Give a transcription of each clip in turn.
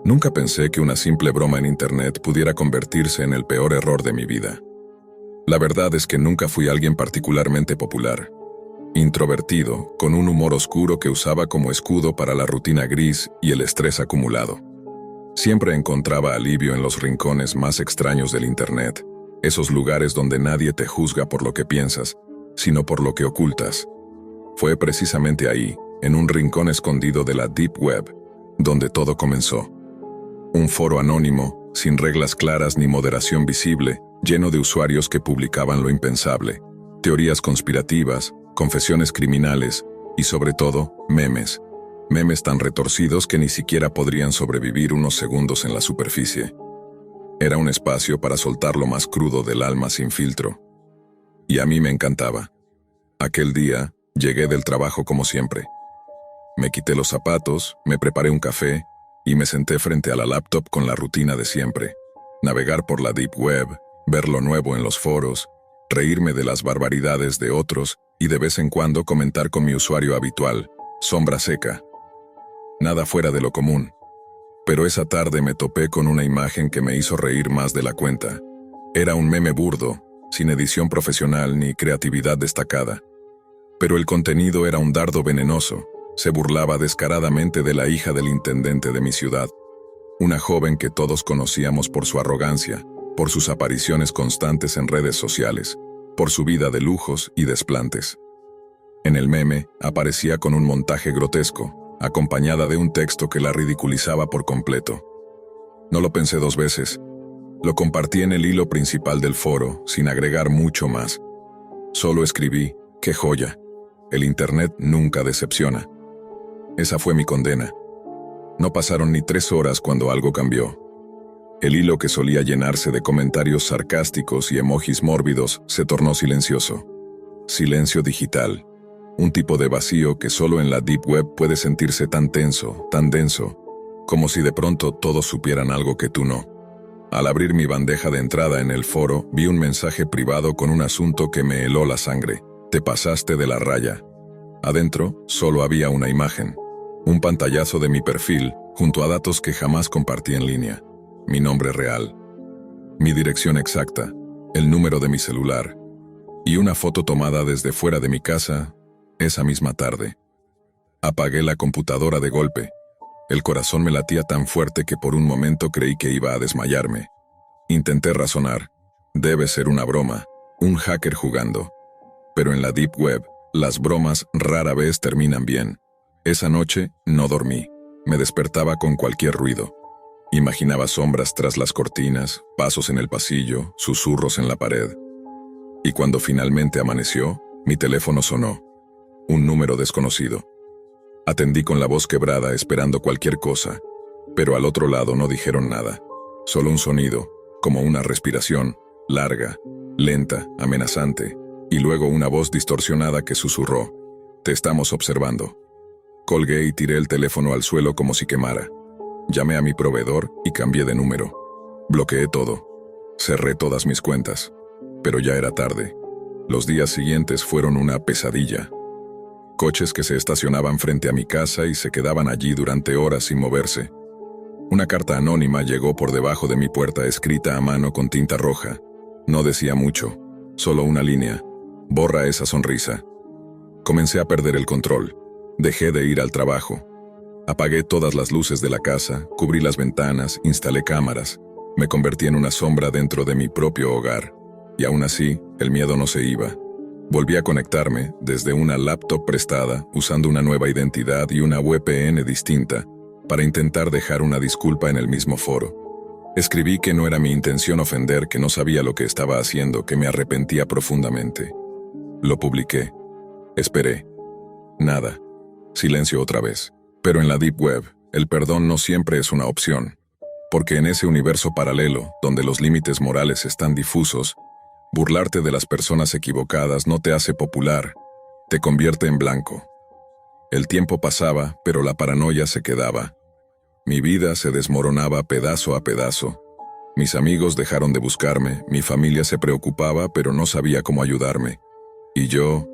Nunca pensé que una simple broma en internet pudiera convertirse en el peor error de mi vida. La verdad es que nunca fui alguien particularmente popular. Introvertido, con un humor oscuro que usaba como escudo para la rutina gris y el estrés acumulado. Siempre encontraba alivio en los rincones más extraños del internet, esos lugares donde nadie te juzga por lo que piensas, sino por lo que ocultas. Fue precisamente ahí, en un rincón escondido de la Deep Web, donde todo comenzó. Un foro anónimo, sin reglas claras ni moderación visible, lleno de usuarios que publicaban lo impensable, teorías conspirativas, confesiones criminales y sobre todo, memes. Memes tan retorcidos que ni siquiera podrían sobrevivir unos segundos en la superficie. Era un espacio para soltar lo más crudo del alma sin filtro. Y a mí me encantaba. Aquel día, llegué del trabajo como siempre. Me quité los zapatos, me preparé un café y me senté frente a la laptop con la rutina de siempre. Navegar por la Deep Web, ver lo nuevo en los foros, reírme de las barbaridades de otros y de vez en cuando comentar con mi usuario habitual, Sombra Seca. Nada fuera de lo común. Pero esa tarde me topé con una imagen que me hizo reír más de la cuenta. Era un meme burdo, sin edición profesional ni creatividad destacada. Pero el contenido era un dardo venenoso. Se burlaba descaradamente de la hija del intendente de mi ciudad. Una joven que todos conocíamos por su arrogancia, por sus apariciones constantes en redes sociales, por su vida de lujos y desplantes. En el meme aparecía con un montaje grotesco, acompañada de un texto que la ridiculizaba por completo. No lo pensé dos veces. Lo compartí en el hilo principal del foro, sin agregar mucho más. Solo escribí, ¡qué joya! El internet nunca decepciona. Esa fue mi condena. No pasaron ni 3 horas cuando algo cambió. El hilo que solía llenarse de comentarios sarcásticos y emojis mórbidos se tornó silencioso. Silencio digital. Un tipo de vacío que solo en la Deep Web puede sentirse tan tenso, tan denso, como si de pronto todos supieran algo que tú no. Al abrir mi bandeja de entrada en el foro, vi un mensaje privado con un asunto que me heló la sangre. Te pasaste de la raya. Adentro, solo había una imagen. Un pantallazo de mi perfil, junto a datos que jamás compartí en línea. Mi nombre real. Mi dirección exacta. El número de mi celular. Y una foto tomada desde fuera de mi casa, esa misma tarde. Apagué la computadora de golpe. El corazón me latía tan fuerte que por un momento creí que iba a desmayarme. Intenté razonar. Debe ser una broma, un hacker jugando. Pero en la Deep Web, las bromas rara vez terminan bien. Esa noche no dormí. Me despertaba con cualquier ruido. Imaginaba sombras tras las cortinas, pasos en el pasillo, susurros en la pared. Y cuando finalmente amaneció, mi teléfono sonó. Un número desconocido. Atendí con la voz quebrada esperando cualquier cosa, pero al otro lado no dijeron nada. Solo un sonido, como una respiración, larga, lenta, amenazante, y luego una voz distorsionada que susurró: «Te estamos observando». Colgué y tiré el teléfono al suelo como si quemara. Llamé a mi proveedor y cambié de número. Bloqueé todo. Cerré todas mis cuentas. Pero ya era tarde. Los días siguientes fueron una pesadilla. Coches que se estacionaban frente a mi casa y se quedaban allí durante horas sin moverse. Una carta anónima llegó por debajo de mi puerta escrita a mano con tinta roja. No decía mucho, solo una línea: «Borra esa sonrisa». Comencé a perder el control. Dejé de ir al trabajo. Apagué todas las luces de la casa, cubrí las ventanas, instalé cámaras. Me convertí en una sombra dentro de mi propio hogar. Y aún así, el miedo no se iba. Volví a conectarme desde una laptop prestada, usando una nueva identidad y una VPN distinta, para intentar dejar una disculpa en el mismo foro. Escribí que no era mi intención ofender, que no sabía lo que estaba haciendo, que me arrepentía profundamente. Lo publiqué. Esperé. Nada. Silencio otra vez. Pero en la Deep Web, el perdón no siempre es una opción. Porque en ese universo paralelo, donde los límites morales están difusos, burlarte de las personas equivocadas no te hace popular, te convierte en blanco. El tiempo pasaba, pero la paranoia se quedaba. Mi vida se desmoronaba pedazo a pedazo. Mis amigos dejaron de buscarme, mi familia se preocupaba, pero no sabía cómo ayudarme. Y yo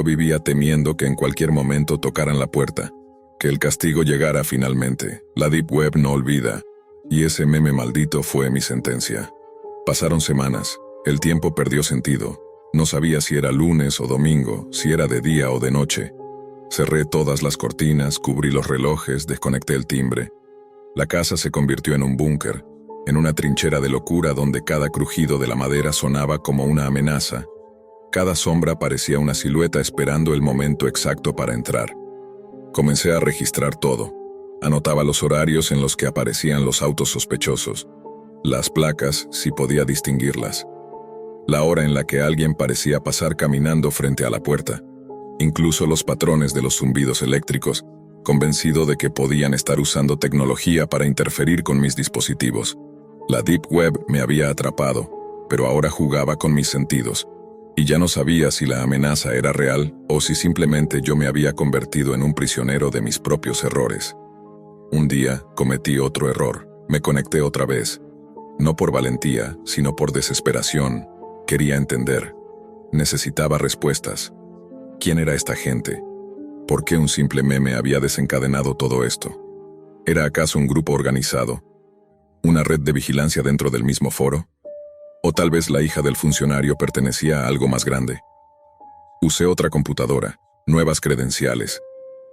vivía temiendo que en cualquier momento tocaran la puerta, Que el castigo llegara finalmente. La Deep Web no olvida. Y ese meme maldito fue mi sentencia. Pasaron semanas. El tiempo perdió sentido. No sabía si era lunes o domingo, si era de día o de noche. Cerré todas las cortinas, cubrí los relojes, desconecté el timbre. La casa se convirtió en un búnker, en una trinchera de locura donde cada crujido de la madera sonaba como una amenaza. Cada sombra parecía una silueta esperando el momento exacto para entrar. Comencé a registrar todo. Anotaba los horarios en los que aparecían los autos sospechosos, las placas, si podía distinguirlas, la hora en la que alguien parecía pasar caminando frente a la puerta, incluso los patrones de los zumbidos eléctricos, convencido de que podían estar usando tecnología para interferir con mis dispositivos. La Deep Web me había atrapado, pero ahora jugaba con mis sentidos, y ya no sabía si la amenaza era real o si simplemente yo me había convertido en un prisionero de mis propios errores. Un día cometí otro error. Me conecté otra vez. No por valentía, sino por desesperación. Quería entender. Necesitaba respuestas. ¿Quién era esta gente? ¿Por qué un simple meme había desencadenado todo esto? ¿Era acaso un grupo organizado? ¿Una red de vigilancia dentro del mismo foro? ¿O tal vez la hija del funcionario pertenecía a algo más grande? Usé otra computadora, nuevas credenciales,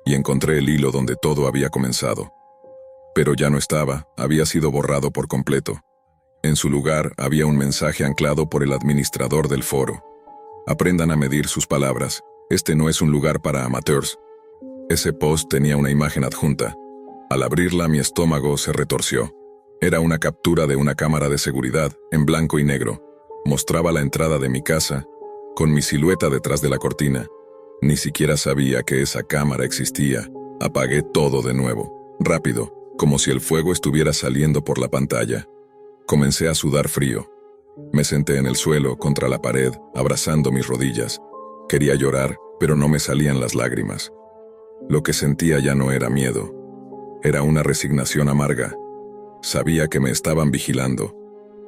y encontré el hilo donde todo había comenzado. Pero ya no estaba, había sido borrado por completo. En su lugar había un mensaje anclado por el administrador del foro. Aprendan a medir sus palabras, este no es un lugar para amateurs. Ese post tenía una imagen adjunta. Al abrirla mi estómago se retorció. Era una captura de una cámara de seguridad, en blanco y negro. Mostraba la entrada de mi casa, con mi silueta detrás de la cortina. Ni siquiera sabía que esa cámara existía. Apagué todo de nuevo, rápido, como si el fuego estuviera saliendo por la pantalla. Comencé a sudar frío. Me senté en el suelo, contra la pared, abrazando mis rodillas. Quería llorar, pero no me salían las lágrimas. Lo que sentía ya no era miedo. Era una resignación amarga. Sabía que me estaban vigilando,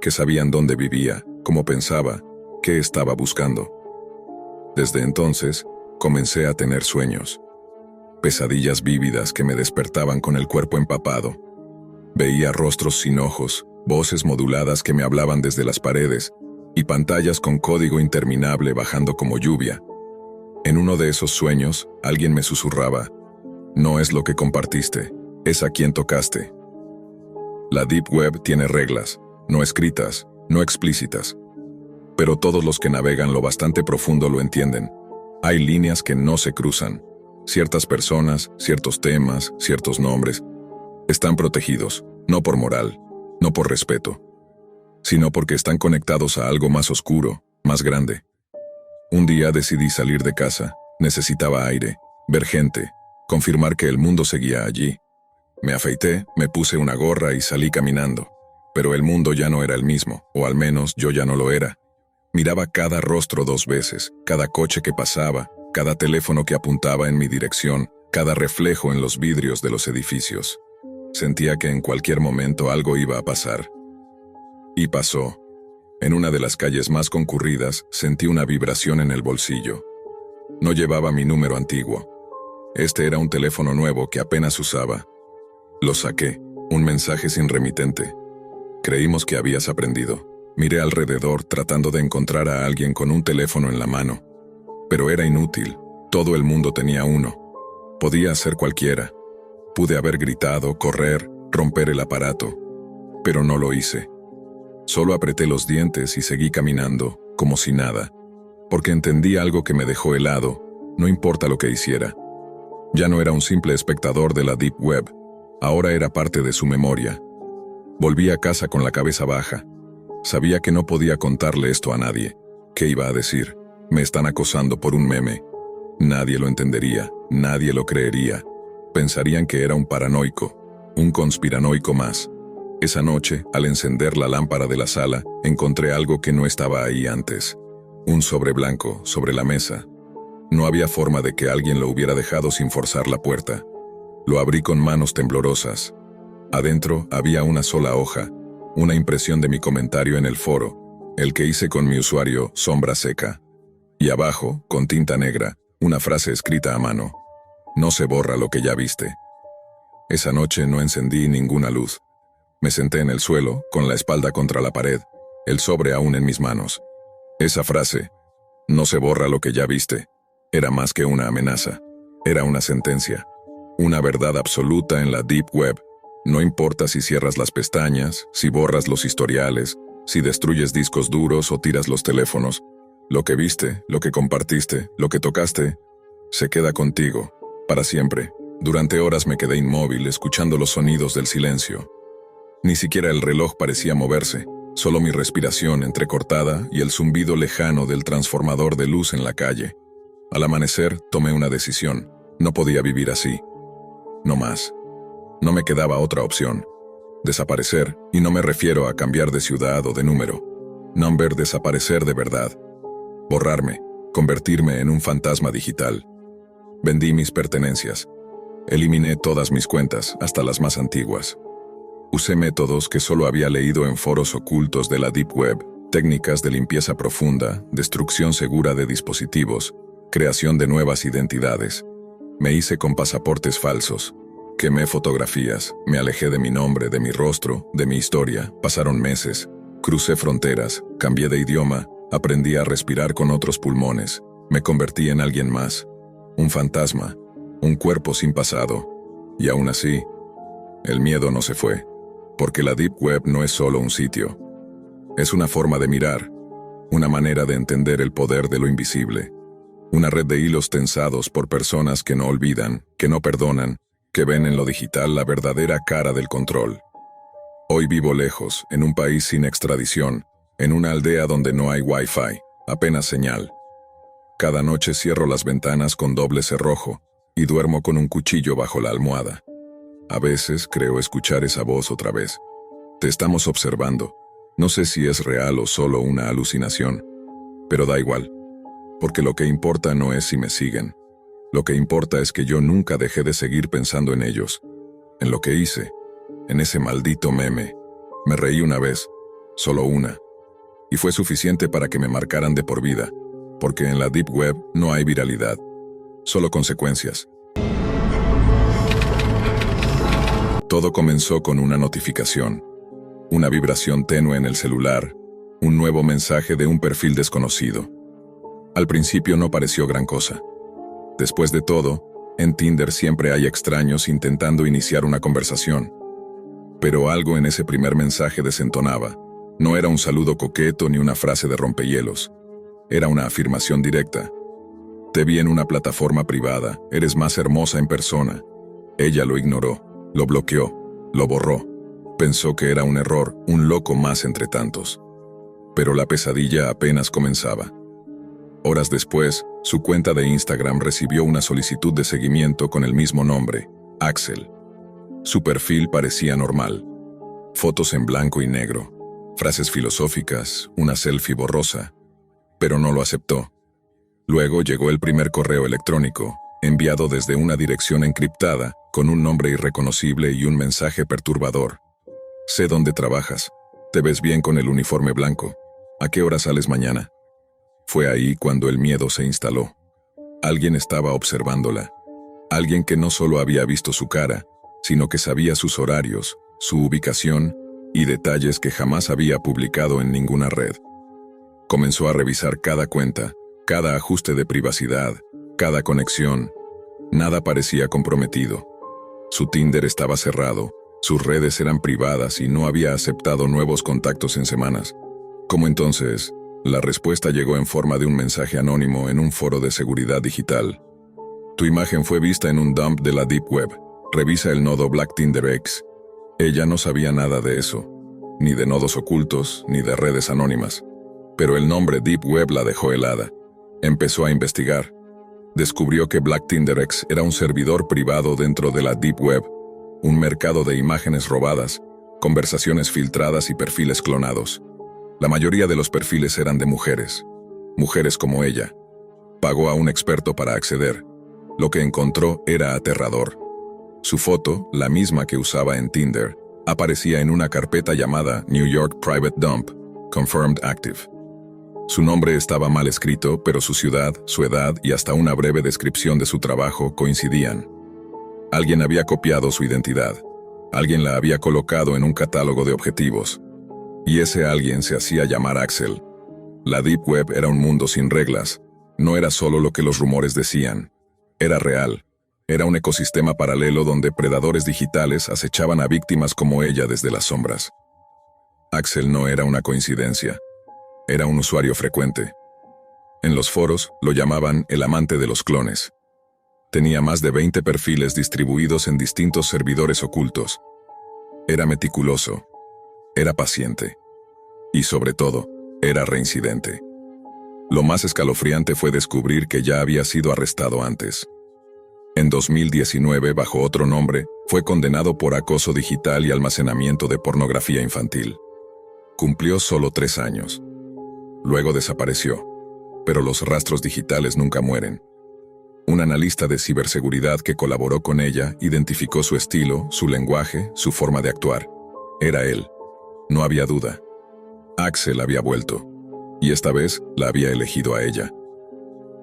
que sabían dónde vivía, cómo pensaba, qué estaba buscando. Desde entonces, comencé a tener sueños. Pesadillas vívidas que me despertaban con el cuerpo empapado. Veía rostros sin ojos, voces moduladas que me hablaban desde las paredes, y pantallas con código interminable bajando como lluvia. En uno de esos sueños, alguien me susurraba: no es lo que compartiste, es a quien tocaste. La Deep Web tiene reglas, no escritas, no explícitas. Pero todos los que navegan lo bastante profundo lo entienden. Hay líneas que no se cruzan. Ciertas personas, ciertos temas, ciertos nombres, están protegidos, no por moral, no por respeto, sino porque están conectados a algo más oscuro, más grande. Un día decidí salir de casa, necesitaba aire, ver gente, confirmar que el mundo seguía allí. Me afeité, me puse una gorra y salí caminando, pero el mundo ya no era el mismo, o al menos yo ya no lo era. Miraba cada rostro 2 veces, cada coche que pasaba, cada teléfono que apuntaba en mi dirección, cada reflejo en los vidrios de los edificios. Sentía que en cualquier momento algo iba a pasar. Y pasó. En una de las calles más concurridas, sentí una vibración en el bolsillo. No llevaba mi número antiguo. Este era un teléfono nuevo que apenas usaba. Lo saqué, un mensaje sin remitente. Creímos que habías aprendido. Miré alrededor tratando de encontrar a alguien con un teléfono en la mano. Pero era inútil, todo el mundo tenía uno. Podía ser cualquiera. Pude haber gritado, correr, romper el aparato. Pero no lo hice. Solo apreté los dientes y seguí caminando, como si nada. Porque entendí algo que me dejó helado, no importa lo que hiciera. Ya no era un simple espectador de la Deep Web, ahora era parte de su memoria. Volví a casa con la cabeza baja. Sabía que no podía contarle esto a nadie. ¿Qué iba a decir? Me están acosando por un meme. Nadie lo entendería, nadie lo creería. Pensarían que era un paranoico, un conspiranoico más. Esa noche, al encender la lámpara de la sala, encontré algo que no estaba ahí antes. Un sobre blanco, sobre la mesa. No había forma de que alguien lo hubiera dejado sin forzar la puerta. Lo abrí con manos temblorosas. Adentro había una sola hoja, una impresión de mi comentario en el foro, el que hice con mi usuario Sombra Seca. Y abajo, con tinta negra, una frase escrita a mano: no se borra lo que ya viste, Esa noche no encendí ninguna luz. Me senté en el suelo, con la espalda contra la pared, el sobre aún en mis manos. Esa frase, "no se borra lo que ya viste", era más que una amenaza. Era una sentencia. Una verdad absoluta en la Deep Web. No importa si cierras las pestañas, si borras los historiales, si destruyes discos duros o tiras los teléfonos. Lo que viste, lo que compartiste, lo que tocaste, se queda contigo, para siempre. Durante horas me quedé inmóvil, escuchando los sonidos del silencio. Ni siquiera el reloj parecía moverse, solo mi respiración entrecortada y el zumbido lejano del transformador de luz en la calle. Al amanecer, tomé una decisión. No podía vivir así. No más. No me quedaba otra opción. Desaparecer, y no me refiero a cambiar de ciudad o de número. Number, desaparecer de verdad. Borrarme, convertirme en un fantasma digital. Vendí mis pertenencias. Eliminé todas mis cuentas, hasta las más antiguas. Usé métodos que solo había leído en foros ocultos de la Deep Web, técnicas de limpieza profunda, destrucción segura de dispositivos, creación de nuevas identidades. Me hice con pasaportes falsos. Quemé fotografías, me alejé de mi nombre, de mi rostro, de mi historia. Pasaron meses. Crucé fronteras, cambié de idioma, aprendí a respirar con otros pulmones. Me convertí en alguien más. Un fantasma, un cuerpo sin pasado. Y aún así, el miedo no se fue. Porque la Deep Web no es solo un sitio. Es una forma de mirar, una manera de entender el poder de lo invisible. Una red de hilos tensados por personas que no olvidan, que no perdonan, que ven en lo digital la verdadera cara del control. Hoy vivo lejos, en un país sin extradición, en una aldea donde no hay Wi-Fi, apenas señal. Cada noche cierro las ventanas con doble cerrojo y duermo con un cuchillo bajo la almohada. A veces creo escuchar esa voz otra vez. Te estamos observando. No sé si es real o solo una alucinación, pero da igual, porque lo que importa no es si me siguen. Lo que importa es que yo nunca dejé de seguir pensando en ellos, en lo que hice, en ese maldito meme. Me reí una vez, solo una, y fue suficiente para que me marcaran de por vida, porque en la Deep Web no hay viralidad, solo consecuencias. Todo comenzó con una notificación, una vibración tenue en el celular, un nuevo mensaje de un perfil desconocido. Al principio no pareció gran cosa. Después de todo, en Tinder siempre hay extraños intentando iniciar una conversación. Pero algo en ese primer mensaje desentonaba. No era un saludo coqueto ni una frase de rompehielos. Era una afirmación directa. Te vi en una plataforma privada, eres más hermosa en persona. Ella lo ignoró, lo bloqueó, lo borró. Pensó que era un error, un loco más entre tantos. Pero la pesadilla apenas comenzaba. Horas después, su cuenta de Instagram recibió una solicitud de seguimiento con el mismo nombre, Axel. Su perfil parecía normal. Fotos en blanco y negro, frases filosóficas, una selfie borrosa, pero no lo aceptó. Luego llegó el primer correo electrónico, enviado desde una dirección encriptada, con un nombre irreconocible y un mensaje perturbador. Sé dónde trabajas. Te ves bien con el uniforme blanco. ¿A qué hora sales mañana? Fue ahí cuando el miedo se instaló. Alguien estaba observándola. Alguien que no solo había visto su cara, sino que sabía sus horarios, su ubicación y detalles que jamás había publicado en ninguna red. Comenzó a revisar cada cuenta, cada ajuste de privacidad, cada conexión. Nada parecía comprometido. Su Tinder estaba cerrado, sus redes eran privadas y no había aceptado nuevos contactos en semanas. ¿Cómo entonces? La respuesta llegó en forma de un mensaje anónimo en un foro de seguridad digital. Tu imagen fue vista en un dump de la Deep Web. Revisa el nodo Black Tinder X. Ella no sabía nada de eso, ni de nodos ocultos, ni de redes anónimas. Pero el nombre Deep Web la dejó helada. Empezó a investigar. Descubrió que Black Tinder X era un servidor privado dentro de la Deep Web, un mercado de imágenes robadas, conversaciones filtradas y perfiles clonados. La mayoría de los perfiles eran de mujeres como ella. Pagó a un experto para acceder. Lo que encontró era aterrador. Su foto, la misma que usaba en Tinder, aparecía en una carpeta llamada New York Private Dump, Confirmed Active. Su nombre estaba mal escrito, pero su ciudad, su edad y hasta una breve descripción de su trabajo coincidían. Alguien había copiado su identidad. Alguien la había colocado en un catálogo de objetivos. Y ese alguien se hacía llamar Axel. La Deep Web era un mundo sin reglas. No era solo lo que los rumores decían. Era real. Era un ecosistema paralelo donde predadores digitales acechaban a víctimas como ella desde las sombras. Axel no era una coincidencia. Era un usuario frecuente. En los foros lo llamaban el amante de los clones. Tenía más de 20 perfiles distribuidos en distintos servidores ocultos. Era meticuloso. Era paciente. Y sobre todo, era reincidente. Lo más escalofriante fue descubrir que ya había sido arrestado antes. En 2019, bajo otro nombre, fue condenado por acoso digital y almacenamiento de pornografía infantil. Cumplió solo 3 años. Luego desapareció. Pero los rastros digitales nunca mueren. Un analista de ciberseguridad que colaboró con ella identificó su estilo, su lenguaje, su forma de actuar. Era él. No había duda. Axel había vuelto. Y esta vez la había elegido a ella.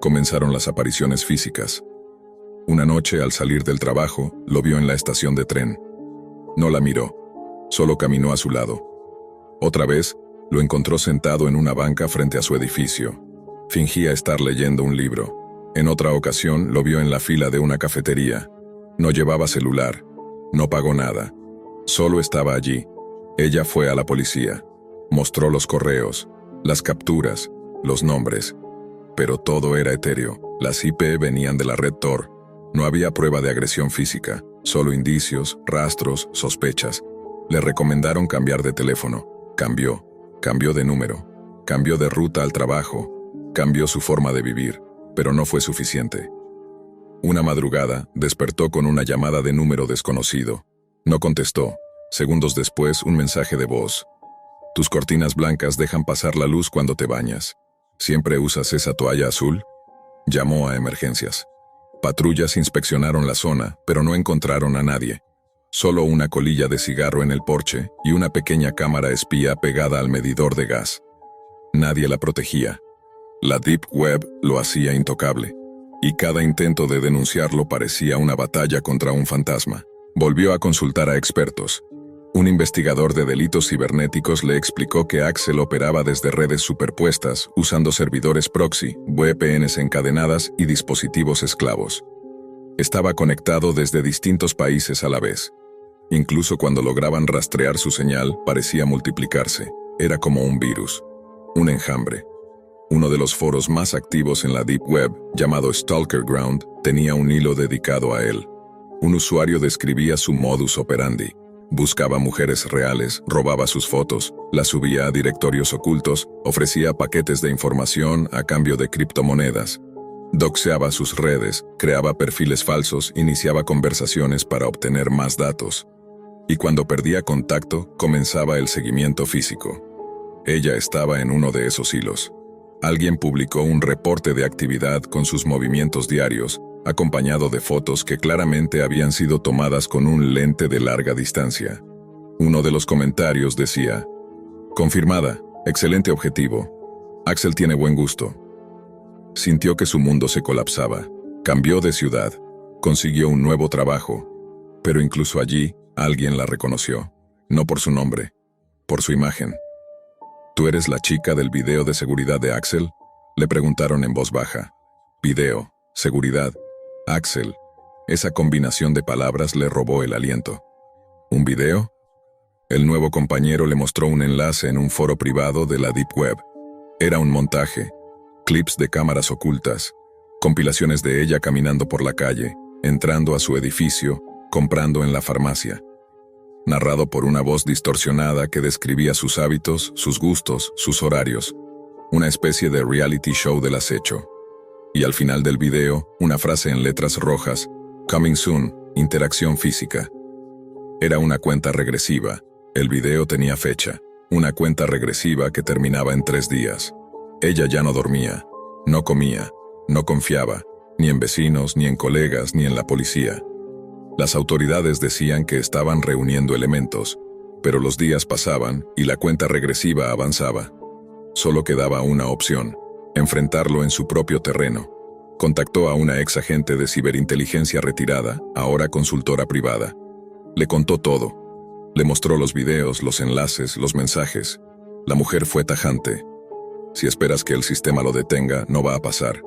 Comenzaron las apariciones físicas. Una noche, al salir del trabajo, lo vio en la estación de tren. No la miró. Solo caminó a su lado. Otra vez, lo encontró sentado en una banca frente a su edificio. Fingía estar leyendo un libro. En otra ocasión lo vio en la fila de una cafetería. No llevaba celular. No pagó nada. Solo estaba allí. Ella fue a la policía. Mostró los correos, las capturas, los nombres. Pero todo era etéreo. Las IP venían de la red Tor. No había prueba de agresión física, solo indicios, rastros, sospechas. Le recomendaron cambiar de teléfono. Cambió. Cambió de número. Cambió de ruta al trabajo. Cambió su forma de vivir, pero no fue suficiente. Una madrugada, despertó con una llamada de número desconocido. No contestó. Segundos después, un mensaje de voz. Tus cortinas blancas dejan pasar la luz cuando te bañas. ¿Siempre usas esa toalla azul? Llamó a emergencias. Patrullas inspeccionaron la zona, pero no encontraron a nadie. Solo una colilla de cigarro en el porche y una pequeña cámara espía pegada al medidor de gas. Nadie la protegía. La Deep Web lo hacía intocable, y cada intento de denunciarlo parecía una batalla contra un fantasma. Volvió a consultar a expertos. Un investigador de delitos cibernéticos le explicó que Axel operaba desde redes superpuestas, usando servidores proxy, VPNs encadenadas y dispositivos esclavos. Estaba conectado desde distintos países a la vez. Incluso cuando lograban rastrear su señal, parecía multiplicarse. Era como un virus, un enjambre. Uno de los foros más activos en la Deep Web, llamado Stalker Ground, tenía un hilo dedicado a él. Un usuario describía su modus operandi. Buscaba mujeres reales, robaba sus fotos, las subía a directorios ocultos, ofrecía paquetes de información a cambio de criptomonedas. Doxeaba sus redes, creaba perfiles falsos, iniciaba conversaciones para obtener más datos. Y cuando perdía contacto, comenzaba el seguimiento físico. Ella estaba en uno de esos hilos. Alguien publicó un reporte de actividad con sus movimientos diarios, acompañado de fotos que claramente habían sido tomadas con un lente de larga distancia. Uno de los comentarios decía: confirmada, excelente objetivo. Axel tiene buen gusto. Sintió que su mundo se colapsaba. Cambió de ciudad. Consiguió un nuevo trabajo. Pero incluso allí, alguien la reconoció. No por su nombre, por su imagen. ¿Tú eres la chica del video de seguridad de Axel?, le preguntaron en voz baja. Video, seguridad, Axel. Esa combinación de palabras le robó el aliento. ¿Un video? El nuevo compañero le mostró un enlace en un foro privado de la Deep Web. Era un montaje, clips de cámaras ocultas, compilaciones de ella caminando por la calle, entrando a su edificio, comprando en la farmacia. Narrado por una voz distorsionada que describía sus hábitos, sus gustos, sus horarios. Una especie de reality show del acecho. Y al final del video, una frase en letras rojas: Coming soon, interacción física. Era una cuenta regresiva. El video tenía fecha. Una cuenta regresiva que terminaba en 3 días. Ella ya no dormía, no comía, no confiaba, ni en vecinos, ni en colegas, ni en la policía. Las autoridades decían que estaban reuniendo elementos, pero los días pasaban y la cuenta regresiva avanzaba. Solo quedaba una opción: enfrentarlo en su propio terreno, Contactó a una ex agente de ciberinteligencia retirada, ahora consultora privada. Le contó todo. Le mostró los videos, los enlaces, los mensajes. La mujer fue tajante. Si esperas que el sistema lo detenga, no va a pasar.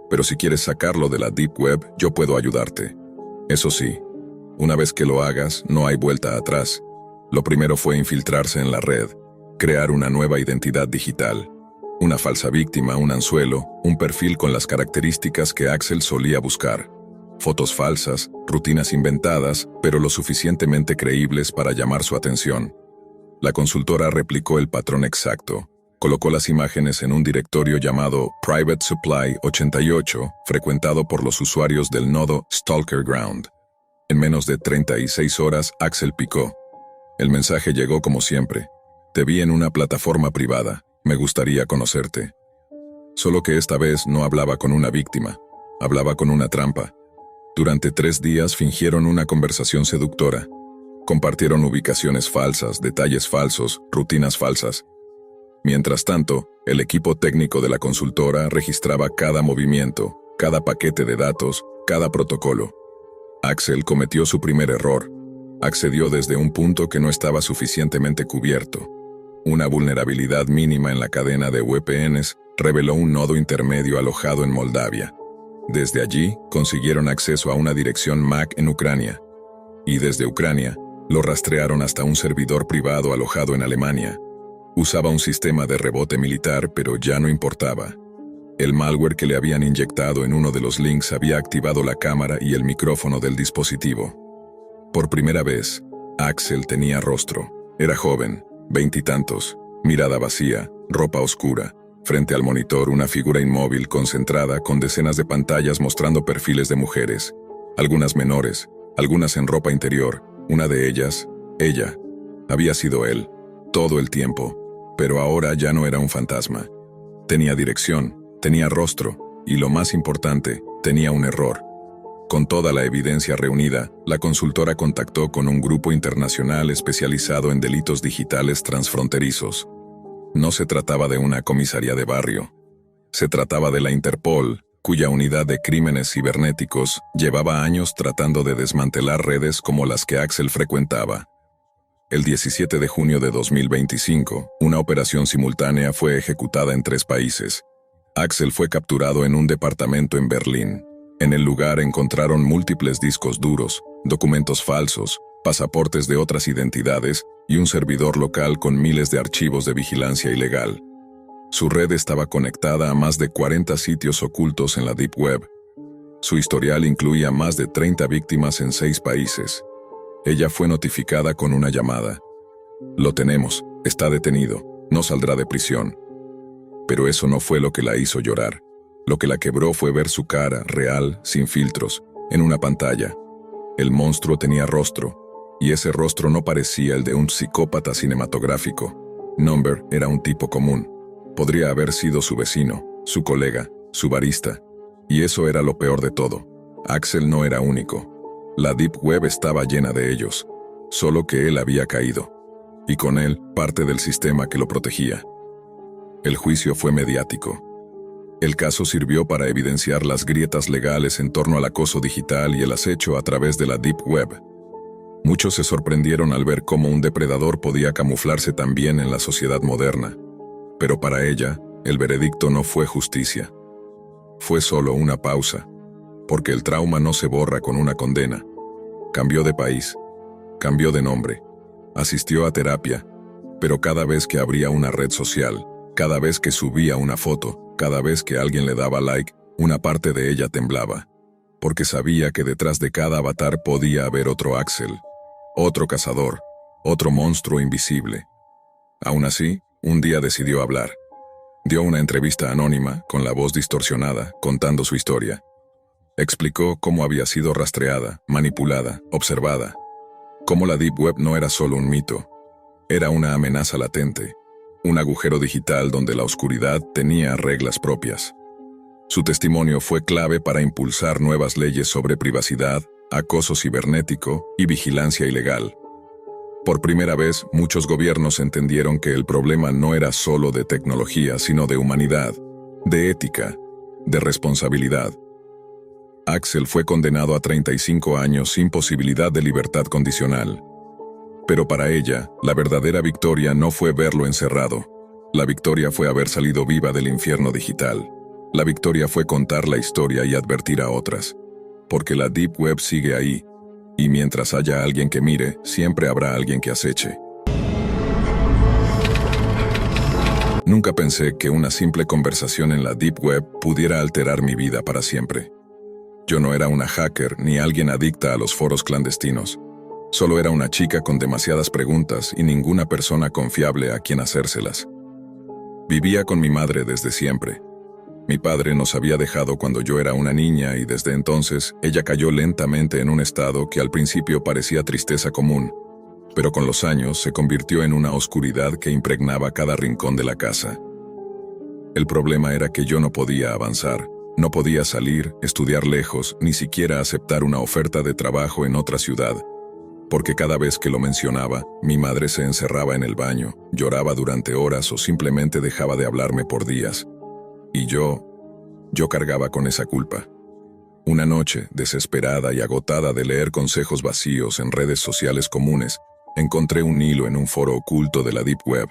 Pero si quieres sacarlo de la Deep Web, yo puedo ayudarte. Eso sí, una vez que lo hagas, no hay vuelta atrás. Lo primero fue infiltrarse en la red, crear una nueva identidad digital. Una falsa víctima, un anzuelo, un perfil con las características que Axel solía buscar. Fotos falsas, rutinas inventadas, pero lo suficientemente creíbles para llamar su atención. La consultora replicó el patrón exacto. Colocó las imágenes en un directorio llamado Private Supply 88, frecuentado por los usuarios del nodo Stalker Ground. En menos de 36 horas, Axel picó. El mensaje llegó como siempre. Te vi en una plataforma privada. Me gustaría conocerte. Solo que esta vez no hablaba con una víctima. Hablaba con una trampa. Durante 3 días fingieron una conversación seductora. Compartieron ubicaciones falsas, detalles falsos, rutinas falsas. Mientras tanto, el equipo técnico de la consultora registraba cada movimiento, cada paquete de datos, cada protocolo. Axel cometió su primer error. Accedió desde un punto que no estaba suficientemente cubierto. Una vulnerabilidad mínima en la cadena de VPNs reveló un nodo intermedio alojado en Moldavia. Desde allí, consiguieron acceso a una dirección MAC en Ucrania. Y desde Ucrania, lo rastrearon hasta un servidor privado alojado en Alemania. Usaba un sistema de rebote militar, pero ya no importaba. El malware que le habían inyectado en uno de los links había activado la cámara y el micrófono del dispositivo. Por primera vez, Axel tenía rostro. Era joven, 20 y tantos, mirada vacía, ropa oscura. Frente al monitor, una figura inmóvil concentrada con decenas de pantallas mostrando perfiles de mujeres. Algunas menores, algunas en ropa interior. Una de ellas, ella, había sido él, todo el tiempo. Pero ahora ya no era un fantasma. Tenía dirección, tenía rostro, y lo más importante, tenía un error. Con toda la evidencia reunida, la consultora contactó con un grupo internacional especializado en delitos digitales transfronterizos. No se trataba de una comisaría de barrio. Se trataba de la Interpol, cuya unidad de crímenes cibernéticos llevaba años tratando de desmantelar redes como las que Axel frecuentaba. El 17 de junio de 2025, una operación simultánea fue ejecutada en 3 países. Axel fue capturado en un departamento en Berlín. En el lugar encontraron múltiples discos duros, documentos falsos, pasaportes de otras identidades y un servidor local con miles de archivos de vigilancia ilegal. Su red estaba conectada a más de 40 sitios ocultos en la Deep Web. Su historial incluía más de 30 víctimas en 6 países. Ella fue notificada con una llamada. Lo tenemos, está detenido, no saldrá de prisión. Pero eso no fue lo que la hizo llorar. Lo que la quebró fue ver su cara, real, sin filtros, en una pantalla. El monstruo tenía rostro, y ese rostro no parecía el de un psicópata cinematográfico. Number era un tipo común. Podría haber sido su vecino, su colega, su barista. Y eso era lo peor de todo. Axel no era único. La Deep Web estaba llena de ellos, solo que él había caído. Y con él, parte del sistema que lo protegía. El juicio fue mediático. El caso sirvió para evidenciar las grietas legales en torno al acoso digital y el acecho a través de la Deep Web. Muchos se sorprendieron al ver cómo un depredador podía camuflarse tan bien en la sociedad moderna. Pero para ella, el veredicto no fue justicia. Fue solo una pausa, porque el trauma no se borra con una condena. Cambió de país, cambió de nombre, asistió a terapia, pero cada vez que abría una red social, cada vez que subía una foto, cada vez que alguien le daba like, una parte de ella temblaba, porque sabía que detrás de cada avatar podía haber otro Axel, otro cazador, otro monstruo invisible. Aún así, un día decidió hablar. Dio una entrevista anónima, con la voz distorsionada, contando su historia. Explicó cómo había sido rastreada, manipulada, observada. Cómo la Deep Web no era solo un mito, era una amenaza latente. Un agujero digital donde la oscuridad tenía reglas propias. Su testimonio fue clave para impulsar nuevas leyes sobre privacidad, acoso cibernético y vigilancia ilegal. Por primera vez, muchos gobiernos entendieron que el problema no era solo de tecnología, sino de humanidad, de ética, de responsabilidad. Axel fue condenado a 35 años sin posibilidad de libertad condicional. Pero para ella, la verdadera victoria no fue verlo encerrado. La victoria fue haber salido viva del infierno digital. La victoria fue contar la historia y advertir a otras. Porque la Deep Web sigue ahí, y mientras haya alguien que mire, siempre habrá alguien que aceche. Nunca pensé que una simple conversación en la Deep Web pudiera alterar mi vida para siempre. Yo no era una hacker ni alguien adicta a los foros clandestinos. Solo era una chica con demasiadas preguntas y ninguna persona confiable a quien hacérselas. Vivía con mi madre desde siempre. Mi padre nos había dejado cuando yo era una niña y desde entonces ella cayó lentamente en un estado que al principio parecía tristeza común, pero con los años se convirtió en una oscuridad que impregnaba cada rincón de la casa. El problema era que yo no podía avanzar, no podía salir, estudiar lejos, ni siquiera aceptar una oferta de trabajo en otra ciudad, porque cada vez que lo mencionaba, mi madre se encerraba en el baño, lloraba durante horas o simplemente dejaba de hablarme por días. Y yo cargaba con esa culpa. Una noche, desesperada y agotada de leer consejos vacíos en redes sociales comunes, encontré un hilo en un foro oculto de la Deep Web.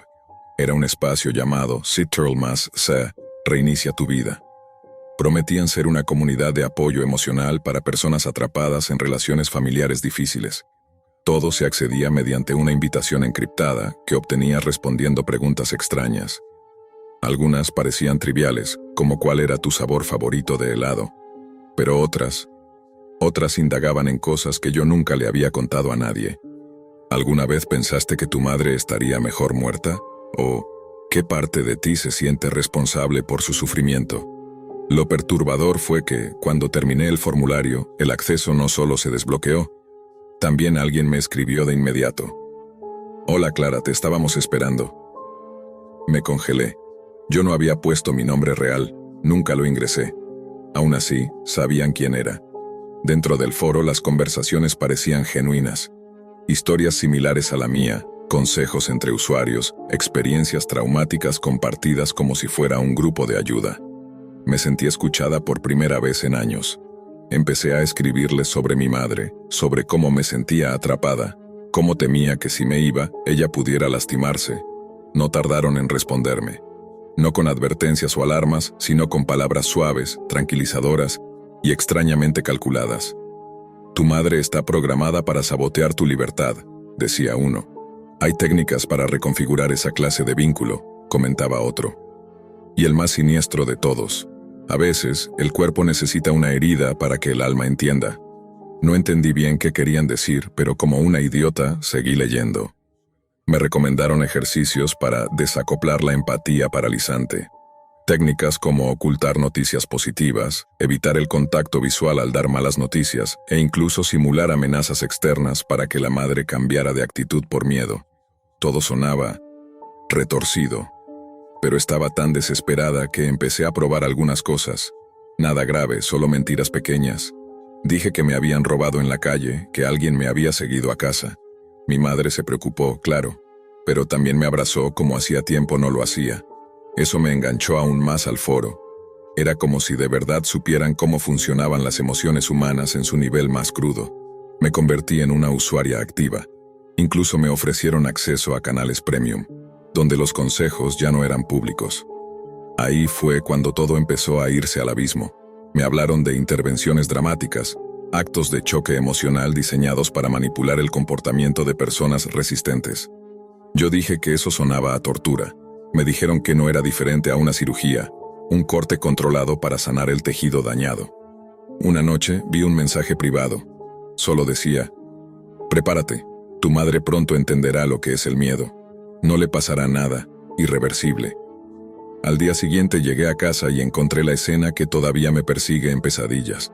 Era un espacio llamado Ctrl+C, Reinicia tu vida. Prometían ser una comunidad de apoyo emocional para personas atrapadas en relaciones familiares difíciles. Todo se accedía mediante una invitación encriptada que obtenía respondiendo preguntas extrañas. Algunas parecían triviales, como cuál era tu sabor favorito de helado, pero otras indagaban en cosas que yo nunca le había contado a nadie. ¿Alguna vez pensaste que tu madre estaría mejor muerta? ¿O qué parte de ti se siente responsable por su sufrimiento? Lo perturbador fue que, cuando terminé el formulario, el acceso no solo se desbloqueó, también alguien me escribió de inmediato. «Hola Clara, te estábamos esperando». Me congelé. Yo no había puesto mi nombre real, nunca lo ingresé. Aún así, sabían quién era. Dentro del foro las conversaciones parecían genuinas. Historias similares a la mía, consejos entre usuarios, experiencias traumáticas compartidas como si fuera un grupo de ayuda. Me sentí escuchada por primera vez en años. Empecé a escribirles sobre mi madre, sobre cómo me sentía atrapada, cómo temía que si me iba, ella pudiera lastimarse. No tardaron en responderme. No con advertencias o alarmas, sino con palabras suaves, tranquilizadoras y extrañamente calculadas. Tu madre está programada para sabotear tu libertad, decía uno. Hay técnicas para reconfigurar esa clase de vínculo, comentaba otro. Y el más siniestro de todos. A veces, el cuerpo necesita una herida para que el alma entienda. No entendí bien qué querían decir, pero como una idiota, seguí leyendo. Me recomendaron ejercicios para desacoplar la empatía paralizante. Técnicas como ocultar noticias positivas, evitar el contacto visual al dar malas noticias e incluso simular amenazas externas para que la madre cambiara de actitud por miedo. Todo sonaba retorcido, pero estaba tan desesperada que empecé a probar algunas cosas. Nada grave, solo mentiras pequeñas. Dije que me habían robado en la calle, que alguien me había seguido a casa. Mi madre se preocupó, claro, pero también me abrazó como hacía tiempo no lo hacía. Eso me enganchó aún más al foro. Era como si de verdad supieran cómo funcionaban las emociones humanas en su nivel más crudo. Me convertí en una usuaria activa. Incluso me ofrecieron acceso a canales premium, donde los consejos ya no eran públicos. Ahí fue cuando todo empezó a irse al abismo. Me hablaron de intervenciones dramáticas, actos de choque emocional diseñados para manipular el comportamiento de personas resistentes. Yo dije que eso sonaba a tortura. Me dijeron que no era diferente a una cirugía, un corte controlado para sanar el tejido dañado. Una noche vi un mensaje privado. Solo decía: «Prepárate, tu madre pronto entenderá lo que es el miedo. No le pasará nada, irreversible». Al día siguiente llegué a casa y encontré la escena que todavía me persigue en pesadillas.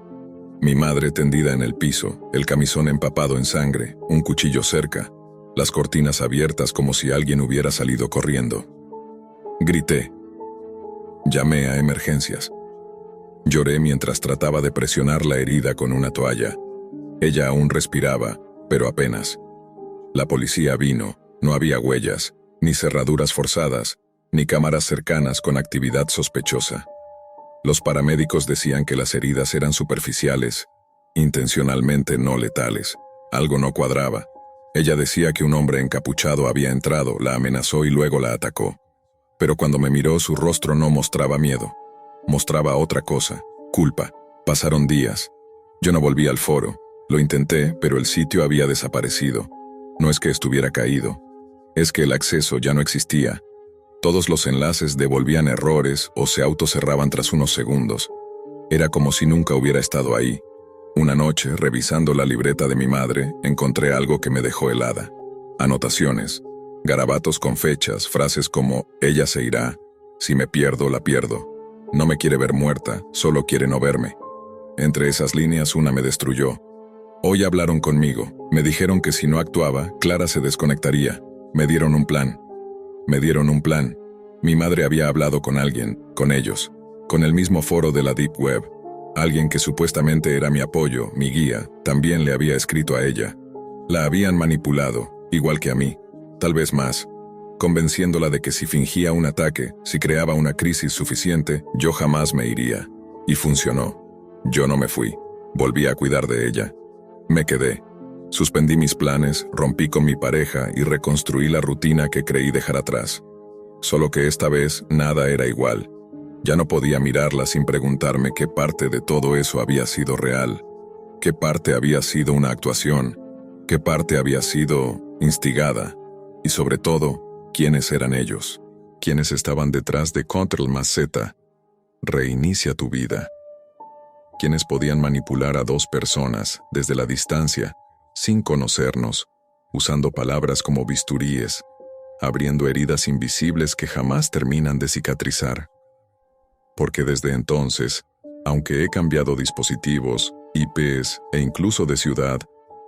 Mi madre tendida en el piso, el camisón empapado en sangre, un cuchillo cerca, las cortinas abiertas como si alguien hubiera salido corriendo. Grité. Llamé a emergencias. Lloré mientras trataba de presionar la herida con una toalla. Ella aún respiraba, pero apenas. La policía vino, no había huellas, ni cerraduras forzadas, ni cámaras cercanas con actividad sospechosa. Los paramédicos decían que las heridas eran superficiales, intencionalmente no letales. Algo no cuadraba. Ella decía que un hombre encapuchado había entrado, la amenazó y luego la atacó. Pero cuando me miró, su rostro no mostraba miedo. Mostraba otra cosa, culpa. Pasaron días. Yo no volví al foro. Lo intenté, pero el sitio había desaparecido. No es que estuviera caído. Es que el acceso ya no existía. Todos los enlaces devolvían errores o se autocerraban tras unos segundos. Era como si nunca hubiera estado ahí. Una noche, revisando la libreta de mi madre, encontré algo que me dejó helada. Anotaciones, garabatos con fechas, frases como «ella se irá», «si me pierdo, la pierdo», «no me quiere ver muerta, solo quiere no verme». Entre esas líneas una me destruyó. Hoy hablaron conmigo, me dijeron que si no actuaba, Clara se desconectaría. Me dieron un plan. Mi madre había hablado con alguien, con ellos, con el mismo foro de la Deep Web. Alguien que supuestamente era mi apoyo, mi guía, también le había escrito a ella. La habían manipulado, igual que a mí, tal vez más, convenciéndola de que si fingía un ataque, si creaba una crisis suficiente, yo jamás me iría. Y funcionó. Yo no me fui. Volví a cuidar de ella. Me quedé. Suspendí mis planes, rompí con mi pareja y reconstruí la rutina que creí dejar atrás. Solo que esta vez nada era igual. Ya no podía mirarla sin preguntarme qué parte de todo eso había sido real, qué parte había sido una actuación, qué parte había sido instigada, y sobre todo, quiénes eran ellos, quiénes estaban detrás de Ctrl+Z, reinicia tu vida. Quienes podían manipular a dos personas desde la distancia, sin conocernos, usando palabras como bisturíes, abriendo heridas invisibles que jamás terminan de cicatrizar. Porque desde entonces, aunque he cambiado dispositivos, IPs e incluso de ciudad,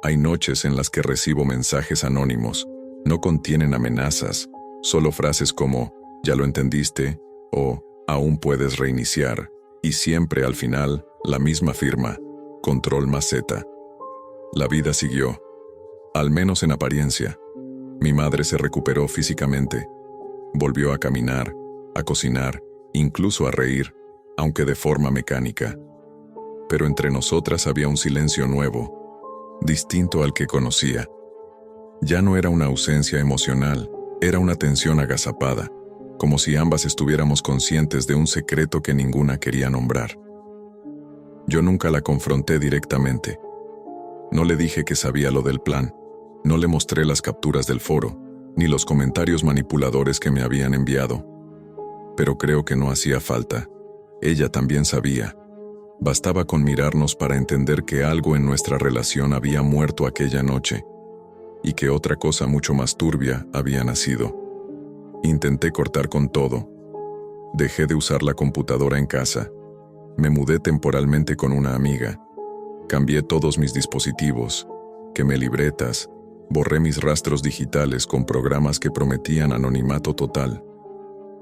hay noches en las que recibo mensajes anónimos. No contienen amenazas, solo frases como «ya lo entendiste» o «aún puedes reiniciar», y siempre al final, la misma firma, Ctrl+Z. La vida siguió, al menos en apariencia. Mi madre se recuperó físicamente. Volvió a caminar, a cocinar, incluso a reír, aunque de forma mecánica. Pero entre nosotras había un silencio nuevo, distinto al que conocía. Ya no era una ausencia emocional, era una tensión agazapada, como si ambas estuviéramos conscientes de un secreto que ninguna quería nombrar. Yo nunca la confronté directamente. No le dije que sabía lo del plan, no le mostré las capturas del foro, ni los comentarios manipuladores que me habían enviado. Pero creo que no hacía falta. Ella también sabía. Bastaba con mirarnos para entender que algo en nuestra relación había muerto aquella noche, y que otra cosa mucho más turbia había nacido. Intenté cortar con todo. Dejé de usar la computadora en casa. Me mudé temporalmente con una amiga. Cambié todos mis dispositivos, quemé libretas, borré mis rastros digitales con programas que prometían anonimato total.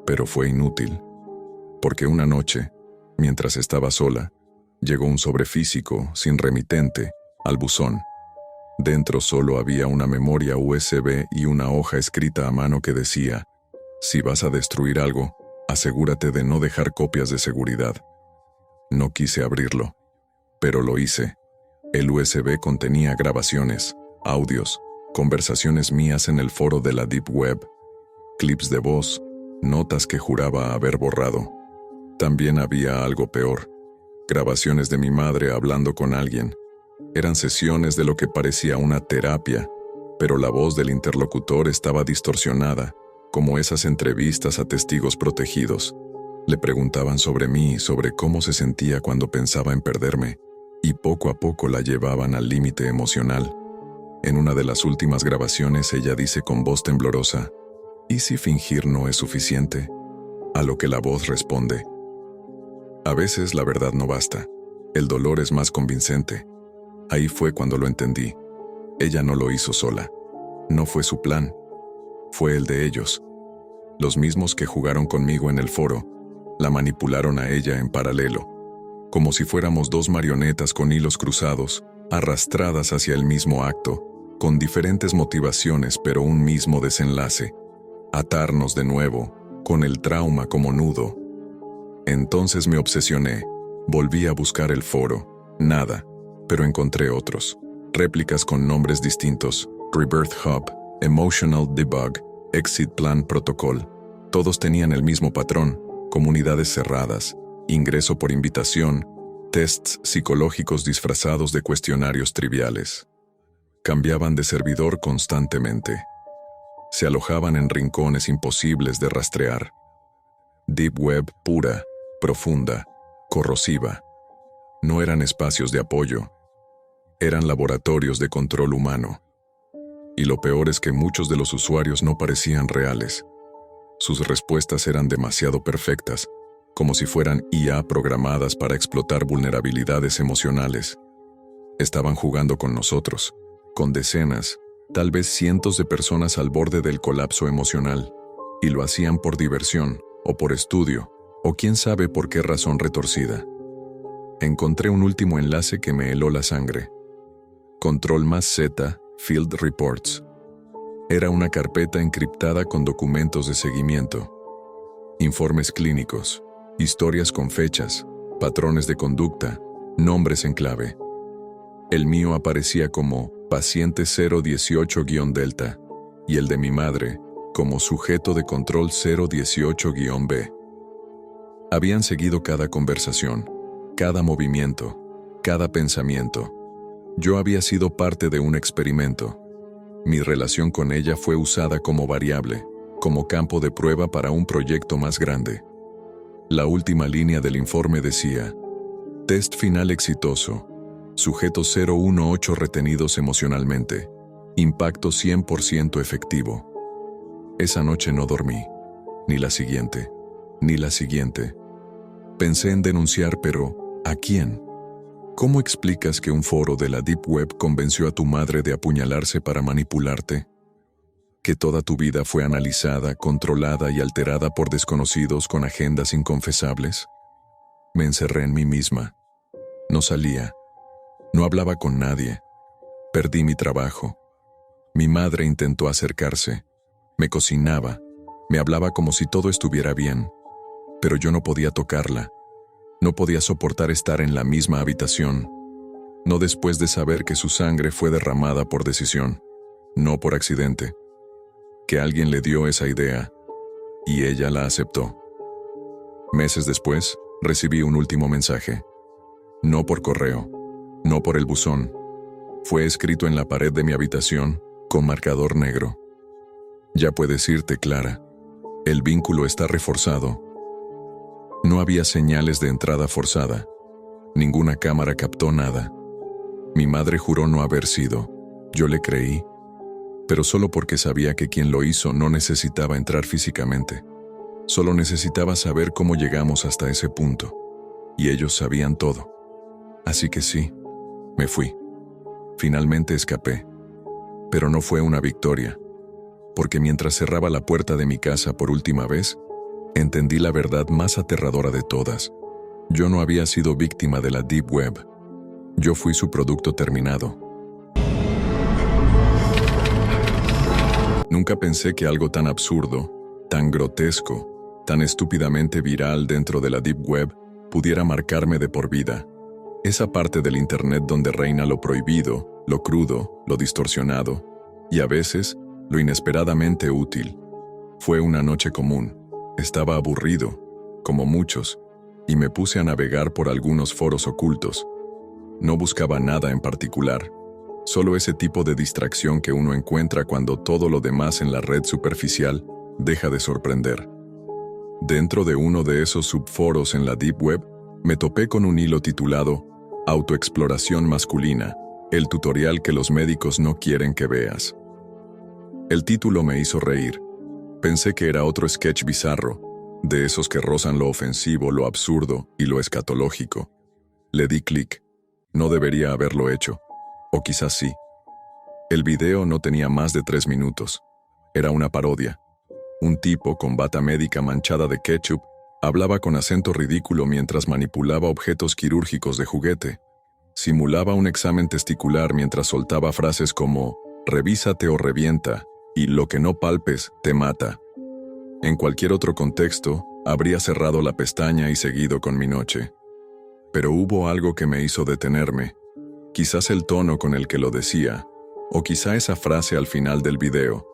Pero fue inútil, porque una noche, mientras estaba sola, llegó un sobre físico, sin remitente, al buzón. Dentro solo había una memoria USB y una hoja escrita a mano que decía: «Si vas a destruir algo, asegúrate de no dejar copias de seguridad». No quise abrirlo, pero lo hice. El USB contenía grabaciones, audios, conversaciones mías en el foro de la Deep Web, clips de voz, notas que juraba haber borrado. También había algo peor, grabaciones de mi madre hablando con alguien. Eran sesiones de lo que parecía una terapia, pero la voz del interlocutor estaba distorsionada, como esas entrevistas a testigos protegidos. Le preguntaban sobre mí, sobre cómo se sentía cuando pensaba en perderme, y poco a poco la llevaban al límite emocional. En una de las últimas grabaciones ella dice con voz temblorosa: «¿Y si fingir no es suficiente?». A lo que la voz responde: «A veces la verdad no basta, el dolor es más convincente». Ahí fue cuando lo entendí. Ella no lo hizo sola. No fue su plan. Fue el de ellos. Los mismos que jugaron conmigo en el foro, la manipularon a ella en paralelo, como si fuéramos dos marionetas con hilos cruzados, arrastradas hacia el mismo acto, con diferentes motivaciones pero un mismo desenlace: atarnos de nuevo, con el trauma como nudo. Entonces me obsesioné. Volví a buscar el foro. Nada. Pero encontré otros. Réplicas con nombres distintos. Rebirth Hub, Emotional Debug, Exit Plan Protocol. Todos tenían el mismo patrón. Comunidades cerradas. Ingreso por invitación. Tests psicológicos disfrazados de cuestionarios triviales. Cambiaban de servidor constantemente. Se alojaban en rincones imposibles de rastrear. Deep Web pura, profunda, corrosiva. No eran espacios de apoyo. Eran laboratorios de control humano. Y lo peor es que muchos de los usuarios no parecían reales. Sus respuestas eran demasiado perfectas, como si fueran IA programadas para explotar vulnerabilidades emocionales. Estaban jugando con nosotros, con decenas, tal vez cientos de personas al borde del colapso emocional, y lo hacían por diversión, o por estudio, o quién sabe por qué razón retorcida. Encontré un último enlace que me heló la sangre. Control+Z, Field Reports. Era una carpeta encriptada con documentos de seguimiento, informes clínicos, historias con fechas, patrones de conducta, nombres en clave. El mío aparecía como paciente 018-Delta y el de mi madre como sujeto de control 018-B. Habían seguido cada conversación, cada movimiento, cada pensamiento. Yo había sido parte de un experimento. Mi relación con ella fue usada como variable, como campo de prueba para un proyecto más grande. La última línea del informe decía: test final exitoso, sujetos 018 retenidos emocionalmente, impacto 100% efectivo. Esa noche no dormí, ni la siguiente, ni la siguiente. Pensé en denunciar, pero ¿a quién? ¿Cómo explicas que un foro de la Deep Web convenció a tu madre de apuñalarse para manipularte? ¿Que toda tu vida fue analizada, controlada y alterada por desconocidos con agendas inconfesables? Me encerré en mí misma. No salía. No hablaba con nadie. Perdí mi trabajo. Mi madre intentó acercarse. Me cocinaba. Me hablaba como si todo estuviera bien. Pero yo no podía tocarla. No podía soportar estar en la misma habitación. No después de saber que su sangre fue derramada por decisión, no por accidente. Que alguien le dio esa idea, y ella la aceptó. Meses después, recibí un último mensaje. No por correo, no por el buzón. Fue escrito en la pared de mi habitación, con marcador negro. Ya puedes irte, Clara. El vínculo está reforzado. No había señales de entrada forzada. Ninguna cámara captó nada. Mi madre juró no haber sido. Yo le creí, pero solo porque sabía que quien lo hizo no necesitaba entrar físicamente. Solo necesitaba saber cómo llegamos hasta ese punto. Y ellos sabían todo. Así que sí, me fui. Finalmente escapé. Pero no fue una victoria, porque mientras cerraba la puerta de mi casa por última vez, entendí la verdad más aterradora de todas. Yo no había sido víctima de la Deep Web. Yo fui su producto terminado. Nunca pensé que algo tan absurdo, tan grotesco, tan estúpidamente viral dentro de la Deep Web pudiera marcarme de por vida. Esa parte del Internet donde reina lo prohibido, lo crudo, lo distorsionado, y a veces, lo inesperadamente útil. Fue una noche común. Estaba aburrido, como muchos, y me puse a navegar por algunos foros ocultos. No buscaba nada en particular, solo ese tipo de distracción que uno encuentra cuando todo lo demás en la red superficial deja de sorprender. Dentro de uno de esos subforos en la Deep Web, me topé con un hilo titulado Autoexploración masculina, el tutorial que los médicos no quieren que veas. El título me hizo reír. Pensé que era otro sketch bizarro, de esos que rozan lo ofensivo, lo absurdo y lo escatológico. Le di clic. No debería haberlo hecho. O quizás sí. El video no tenía más de 3 minutos. Era una parodia. Un tipo con bata médica manchada de ketchup hablaba con acento ridículo mientras manipulaba objetos quirúrgicos de juguete. Simulaba un examen testicular mientras soltaba frases como «revísate o revienta» y «lo que no palpes te mata». En cualquier otro contexto, Habría cerrado la pestaña y seguido con mi noche. Pero hubo algo que me hizo detenerme. Quizás el tono con el que lo decía, o quizá esa frase al final del video.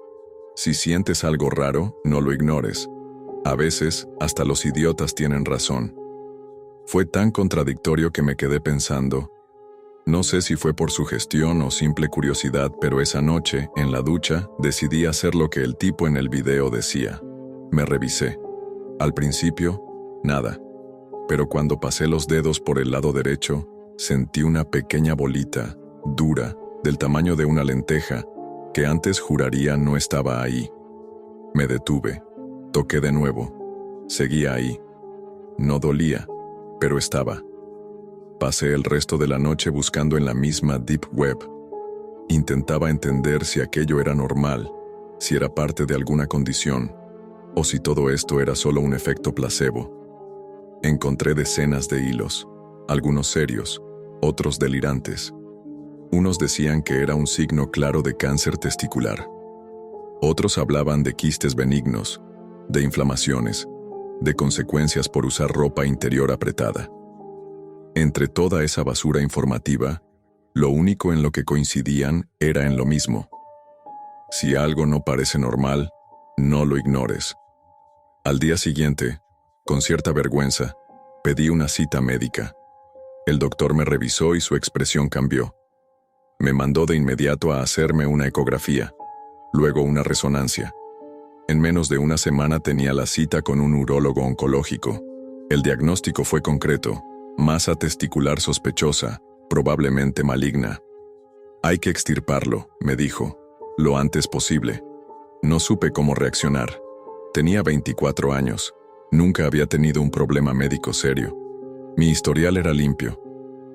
Si sientes algo raro, no lo ignores. A veces, hasta los idiotas tienen razón. Fue tan contradictorio que me quedé pensando. No sé si fue por sugestión o simple curiosidad, pero esa noche, en la ducha, decidí hacer lo que el tipo en el video decía. Me revisé. Al principio, nada. Pero cuando pasé los dedos por el lado derecho, sentí una pequeña bolita, dura, del tamaño de una lenteja, que antes juraría no estaba ahí. Me detuve. Toqué de nuevo. Seguía ahí. No dolía, pero estaba. Pasé el resto de la noche buscando en la misma Deep Web. Intentaba entender si aquello era normal, si era parte de alguna condición, o si todo esto era solo un efecto placebo. Encontré decenas de hilos, algunos serios, otros delirantes. Unos decían que era un signo claro de cáncer testicular. Otros hablaban de quistes benignos, de inflamaciones, de consecuencias por usar ropa interior apretada. Entre toda esa basura informativa, lo único en lo que coincidían era en lo mismo. Si algo no parece normal, no lo ignores. Al día siguiente, con cierta vergüenza, pedí una cita médica. El doctor me revisó y su expresión cambió. Me mandó de inmediato a hacerme una ecografía, luego una resonancia. En menos de una semana tenía la cita con un urólogo oncológico. El diagnóstico fue concreto: masa testicular sospechosa, probablemente maligna. Hay que extirparlo, me dijo, lo antes posible. No supe cómo reaccionar. Tenía 24 años. Nunca había tenido un problema médico serio. Mi historial era limpio.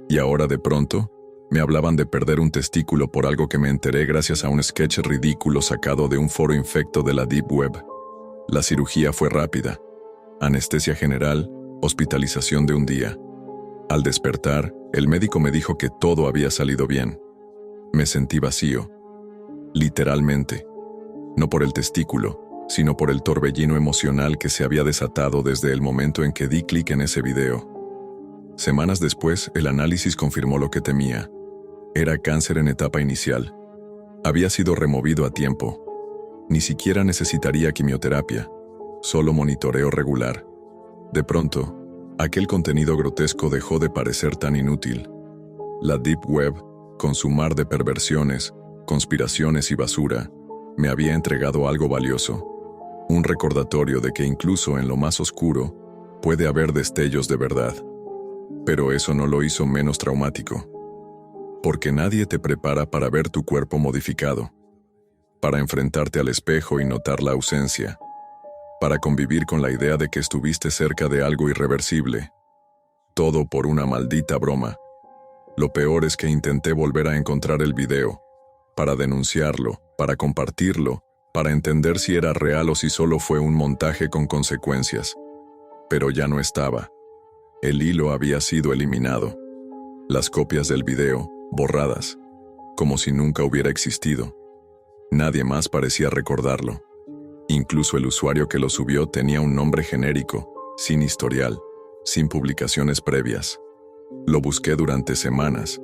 Y ahora de pronto, me hablaban de perder un testículo por algo que me enteré gracias a un sketch ridículo sacado de un foro infecto de la Deep Web. La cirugía fue rápida. Anestesia general, hospitalización de un día. Al despertar, el médico me dijo que todo había salido bien. Me sentí vacío. Literalmente. No por el testículo, sino por el torbellino emocional que se había desatado desde el momento en que di clic en ese video. Semanas después, el análisis confirmó lo que temía. Era cáncer en etapa inicial. Había sido removido a tiempo. Ni siquiera necesitaría quimioterapia, solo monitoreo regular. De pronto, aquel contenido grotesco dejó de parecer tan inútil. La Deep Web, con su mar de perversiones, conspiraciones y basura, me había entregado algo valioso. Un recordatorio de que incluso en lo más oscuro, puede haber destellos de verdad. Pero eso no lo hizo menos traumático. Porque nadie te prepara para ver tu cuerpo modificado, para enfrentarte al espejo y notar la ausencia, para convivir con la idea de que estuviste cerca de algo irreversible. Todo por una maldita broma. Lo peor es que intenté volver a encontrar el video, para denunciarlo, para compartirlo, para entender si era real o si solo fue un montaje con consecuencias. Pero ya no estaba. El hilo había sido eliminado. Las copias del video, borradas, como si nunca hubiera existido. Nadie más parecía recordarlo. Incluso el usuario que lo subió tenía un nombre genérico, sin historial, sin publicaciones previas. Lo busqué durante semanas.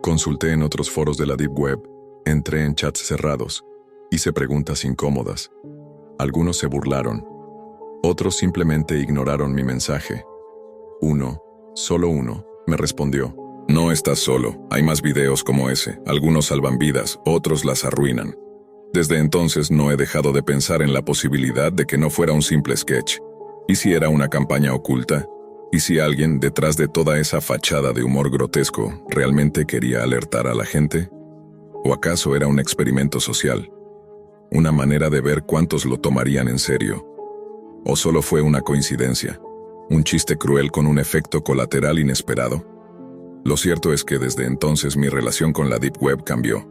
Consulté en otros foros de la Deep Web, entré en chats cerrados, hice preguntas incómodas. Algunos se burlaron. Otros simplemente ignoraron mi mensaje. Uno, solo uno, me respondió: no estás solo, hay más videos como ese, algunos salvan vidas, otros las arruinan. Desde entonces no he dejado de pensar en la posibilidad de que no fuera un simple sketch. ¿Y si era una campaña oculta? ¿Y si alguien, detrás de toda esa fachada de humor grotesco, realmente quería alertar a la gente? ¿O acaso era un experimento social? ¿Una manera de ver cuántos lo tomarían en serio? ¿O solo fue una coincidencia? ¿Un chiste cruel con un efecto colateral inesperado? Lo cierto es que desde entonces mi relación con la Deep Web cambió.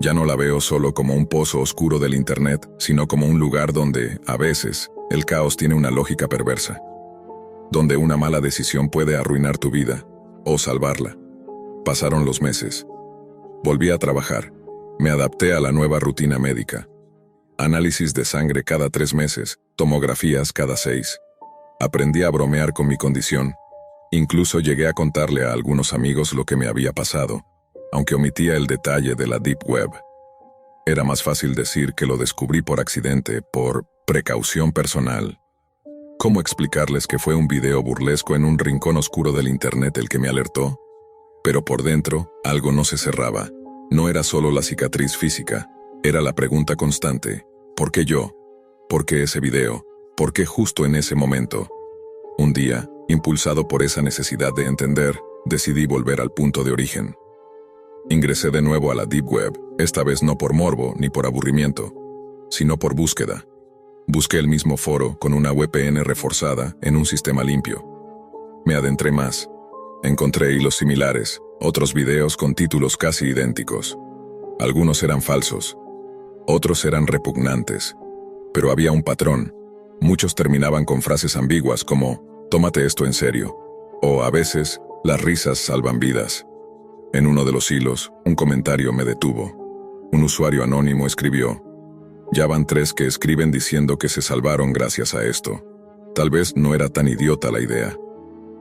Ya no la veo solo como un pozo oscuro del Internet, sino como un lugar donde, a veces, el caos tiene una lógica perversa. Donde una mala decisión puede arruinar tu vida, o salvarla. Pasaron los meses. Volví a trabajar. Me adapté a la nueva rutina médica. Análisis de sangre cada 3 meses, tomografías cada 6. Aprendí a bromear con mi condición. Incluso llegué a contarle a algunos amigos lo que me había pasado, aunque omitía el detalle de la Deep Web. Era más fácil decir que lo descubrí por accidente, por precaución personal. ¿Cómo explicarles que fue un video burlesco en un rincón oscuro del internet el que me alertó? Pero por dentro, algo no se cerraba. No era solo la cicatriz física, era la pregunta constante. ¿Por qué yo? ¿Por qué ese video? ¿Por qué justo en ese momento? Un día, impulsado por esa necesidad de entender, decidí volver al punto de origen. Ingresé de nuevo a la Deep Web, esta vez no por morbo ni por aburrimiento, sino por búsqueda. Busqué el mismo foro con una VPN reforzada en un sistema limpio. Me adentré más. Encontré hilos similares, otros videos con títulos casi idénticos. Algunos eran falsos, otros eran repugnantes. Pero había un patrón. Muchos terminaban con frases ambiguas como «tómate esto en serio» o a veces «las risas salvan vidas». En uno de los hilos, un comentario me detuvo. Un usuario anónimo escribió: «Ya van 3 que escriben diciendo que se salvaron gracias a esto. Tal vez no era tan idiota la idea».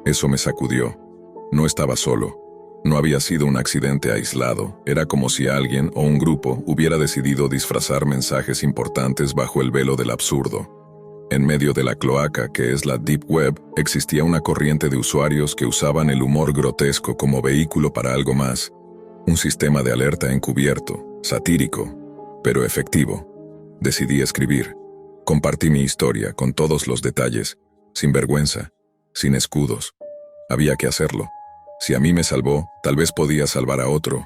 Eso me sacudió. No estaba solo. No había sido un accidente aislado. Era como si alguien o un grupo hubiera decidido disfrazar mensajes importantes bajo el velo del absurdo. En medio de la cloaca que es la Deep Web, existía una corriente de usuarios que usaban el humor grotesco como vehículo para algo más. Un sistema de alerta encubierto, satírico, pero efectivo. Decidí escribir. Compartí mi historia con todos los detalles, sin vergüenza, sin escudos. Había que hacerlo. Si a mí me salvó, tal vez podía salvar a otro.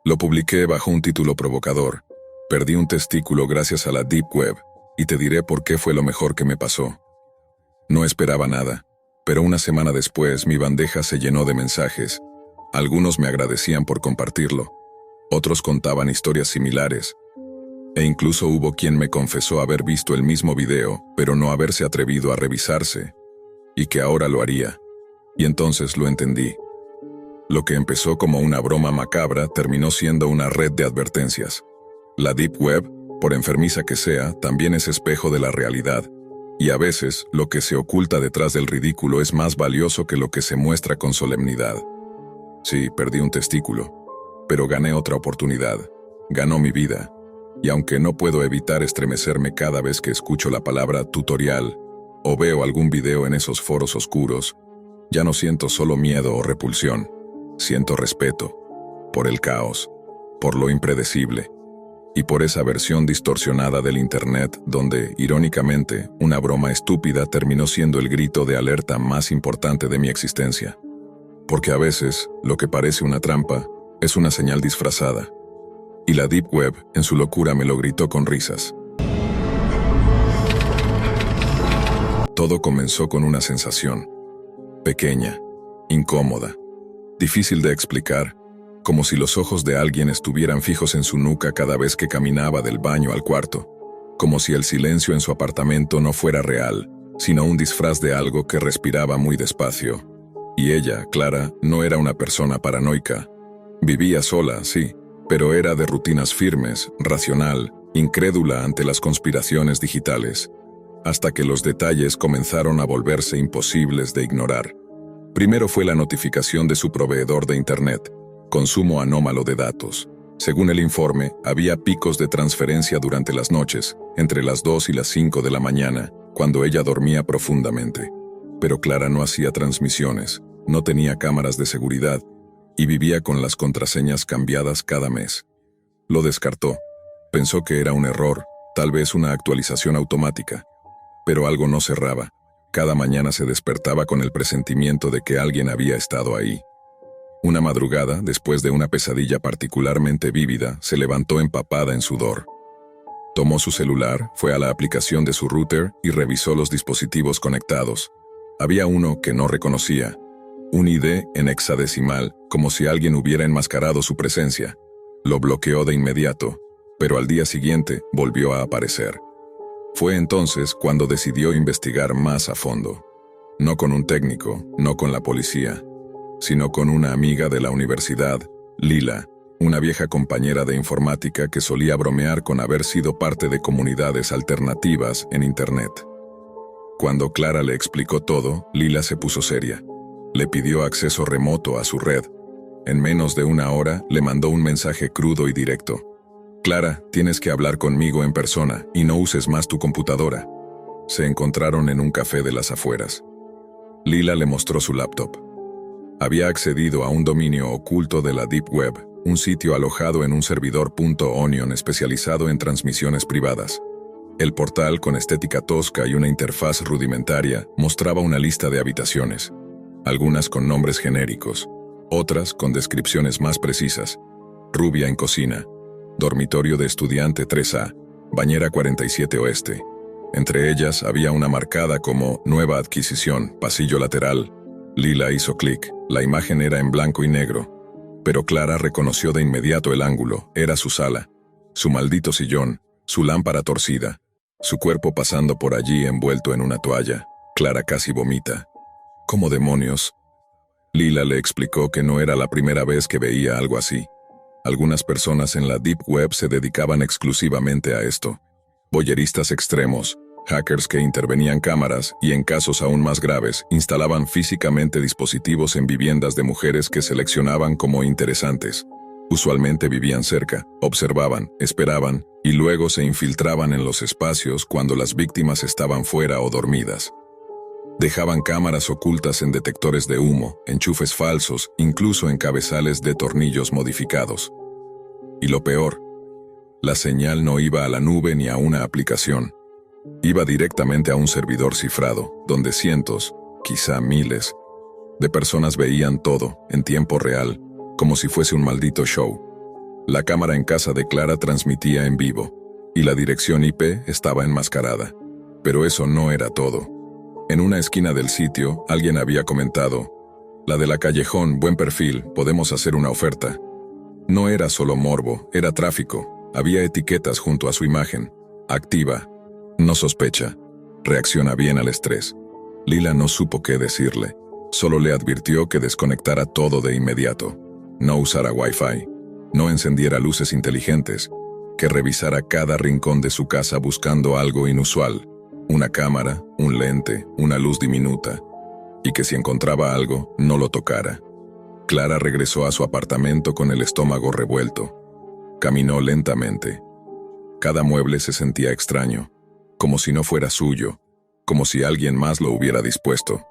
Lo publiqué bajo un título provocador. Perdí un testículo gracias a la Deep Web, y te diré por qué fue lo mejor que me pasó. No esperaba nada, pero una semana después mi bandeja se llenó de mensajes. Algunos me agradecían por compartirlo, otros contaban historias similares, e incluso hubo quien me confesó haber visto el mismo video, pero no haberse atrevido a revisarse, y que ahora lo haría. Y entonces lo entendí. Lo que empezó como una broma macabra terminó siendo una red de advertencias. La Deep Web, por enfermiza que sea, también es espejo de la realidad, y a veces lo que se oculta detrás del ridículo es más valioso que lo que se muestra con solemnidad. Sí, perdí un testículo, pero gané otra oportunidad, ganó mi vida, y aunque no puedo evitar estremecerme cada vez que escucho la palabra tutorial o veo algún video en esos foros oscuros, ya no siento solo miedo o repulsión, siento respeto, por el caos, por lo impredecible, y por esa versión distorsionada del Internet donde, irónicamente, una broma estúpida terminó siendo el grito de alerta más importante de mi existencia. Porque a veces, lo que parece una trampa, es una señal disfrazada. Y la Deep Web, en su locura, me lo gritó con risas. Todo comenzó con una sensación. Pequeña, incómoda, difícil de explicar, como si los ojos de alguien estuvieran fijos en su nuca cada vez que caminaba del baño al cuarto, como si el silencio en su apartamento no fuera real, sino un disfraz de algo que respiraba muy despacio. Y ella, Clara, no era una persona paranoica. Vivía sola, sí, pero era de rutinas firmes, racional, incrédula ante las conspiraciones digitales, hasta que los detalles comenzaron a volverse imposibles de ignorar. Primero fue la notificación de su proveedor de Internet, consumo anómalo de datos. Según el informe, había picos de transferencia durante las noches, entre las 2 y las 5 de la mañana, cuando ella dormía profundamente. Pero Clara no hacía transmisiones, no tenía cámaras de seguridad, y vivía con las contraseñas cambiadas cada mes. Lo descartó. Pensó que era un error, tal vez una actualización automática. Pero algo no cerraba. Cada mañana se despertaba con el presentimiento de que alguien había estado ahí. Una madrugada, después de una pesadilla particularmente vívida, se levantó empapada en sudor. Tomó su celular, fue a la aplicación de su router y revisó los dispositivos conectados. Había uno que no reconocía, un ID en hexadecimal, como si alguien hubiera enmascarado su presencia. Lo bloqueó de inmediato, pero al día siguiente volvió a aparecer. Fue entonces cuando decidió investigar más a fondo. No con un técnico, no con la policía, sino con una amiga de la universidad, Lila, una vieja compañera de informática que solía bromear con haber sido parte de comunidades alternativas en Internet. Cuando Clara le explicó todo, Lila se puso seria. Le pidió acceso remoto a su red. En menos de una hora, le mandó un mensaje crudo y directo. Clara, tienes que hablar conmigo en persona y no uses más tu computadora. Se encontraron en un café de las afueras. Lila le mostró su laptop. Había accedido a un dominio oculto de la Deep Web, un sitio alojado en un servidor .onion especializado en transmisiones privadas. El portal, con estética tosca y una interfaz rudimentaria, mostraba una lista de habitaciones, algunas con nombres genéricos, otras con descripciones más precisas. Rubia en cocina, dormitorio de estudiante 3A, bañera 47 Oeste. Entre ellas había una marcada como nueva adquisición, pasillo lateral. Lila hizo clic, la imagen era en blanco y negro, pero Clara reconoció de inmediato el ángulo, era su sala, su maldito sillón, su lámpara torcida, su cuerpo pasando por allí envuelto en una toalla. Clara casi vomita. ¿Cómo demonios? Lila le explicó que no era la primera vez que veía algo así. Algunas personas en la Deep Web se dedicaban exclusivamente a esto. Voyeristas extremos, hackers que intervenían cámaras y, en casos aún más graves, instalaban físicamente dispositivos en viviendas de mujeres que seleccionaban como interesantes. Usualmente vivían cerca, observaban, esperaban y luego se infiltraban en los espacios cuando las víctimas estaban fuera o dormidas. Dejaban cámaras ocultas en detectores de humo, enchufes falsos, incluso en cabezales de tornillos modificados. Y lo peor, la señal no iba a la nube ni a una aplicación. Iba directamente a un servidor cifrado, donde cientos, quizá miles, de personas veían todo, en tiempo real, como si fuese un maldito show. La cámara en casa de Clara transmitía en vivo, y la dirección IP estaba enmascarada. Pero eso no era todo. En una esquina del sitio, alguien había comentado: la de la Callejón, buen perfil, podemos hacer una oferta. No era solo morbo, era tráfico. Había etiquetas junto a su imagen. Activa. No sospecha. Reacciona bien al estrés. Lila no supo qué decirle. Solo le advirtió que desconectara todo de inmediato. No usara Wi-Fi. No encendiera luces inteligentes. Que revisara cada rincón de su casa buscando algo inusual. Una cámara, un lente, una luz diminuta. Y que si encontraba algo, no lo tocara. Clara regresó a su apartamento con el estómago revuelto. Caminó lentamente. Cada mueble se sentía extraño, como si no fuera suyo, como si alguien más lo hubiera dispuesto.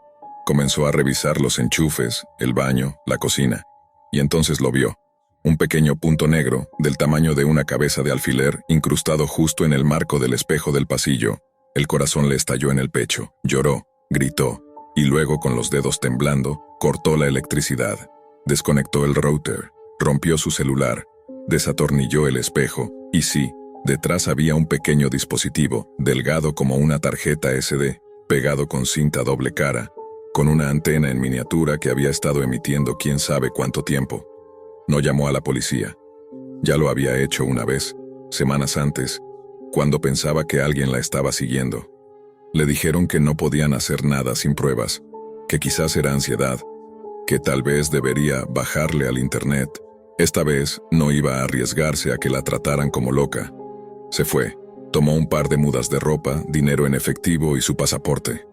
Comenzó a revisar los enchufes, el baño, la cocina, y entonces lo vio. Un pequeño punto negro, del tamaño de una cabeza de alfiler, incrustado justo en el marco del espejo del pasillo. El corazón le estalló en el pecho, lloró, gritó, y luego, con los dedos temblando, cortó la electricidad. Desconectó el router, rompió su celular, desatornilló el espejo, y sí, detrás había un pequeño dispositivo, delgado como una tarjeta SD, pegado con cinta doble cara, con una antena en miniatura que había estado emitiendo quién sabe cuánto tiempo. No llamó a la policía. Ya lo había hecho una vez, semanas antes, cuando pensaba que alguien la estaba siguiendo. Le dijeron que no podían hacer nada sin pruebas, que quizás era ansiedad, que tal vez debería bajarle al internet. Esta vez no iba a arriesgarse a que la trataran como loca. Se fue, tomó un par de mudas de ropa, dinero en efectivo y su pasaporte.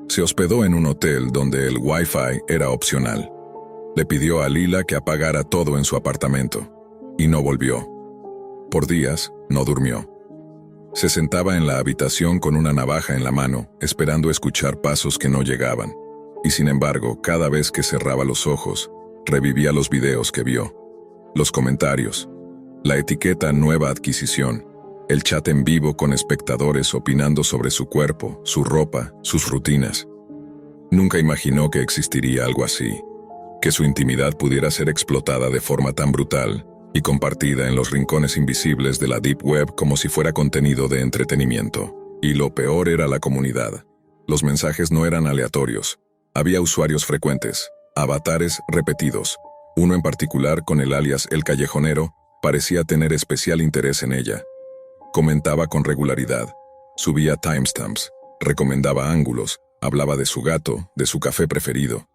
Se hospedó en un hotel donde el Wi-Fi era opcional. Le pidió a Lila que apagara todo en su apartamento, y no volvió. Por días, no durmió. Se sentaba en la habitación con una navaja en la mano, esperando escuchar pasos que no llegaban. Y sin embargo, cada vez que cerraba los ojos, revivía los videos que vio. Los comentarios, la etiqueta nueva adquisición, el chat en vivo con espectadores opinando sobre su cuerpo, su ropa, sus rutinas. Nunca imaginó que existiría algo así, que su intimidad pudiera ser explotada de forma tan brutal y compartida en los rincones invisibles de la Deep Web como si fuera contenido de entretenimiento. Y lo peor era la comunidad. Los mensajes no eran aleatorios. Había usuarios frecuentes, avatares repetidos. Uno en particular, con el alias El Callejonero, parecía tener especial interés en ella. Comentaba con regularidad, subía timestamps, recomendaba ángulos, hablaba de su gato, de su café preferido.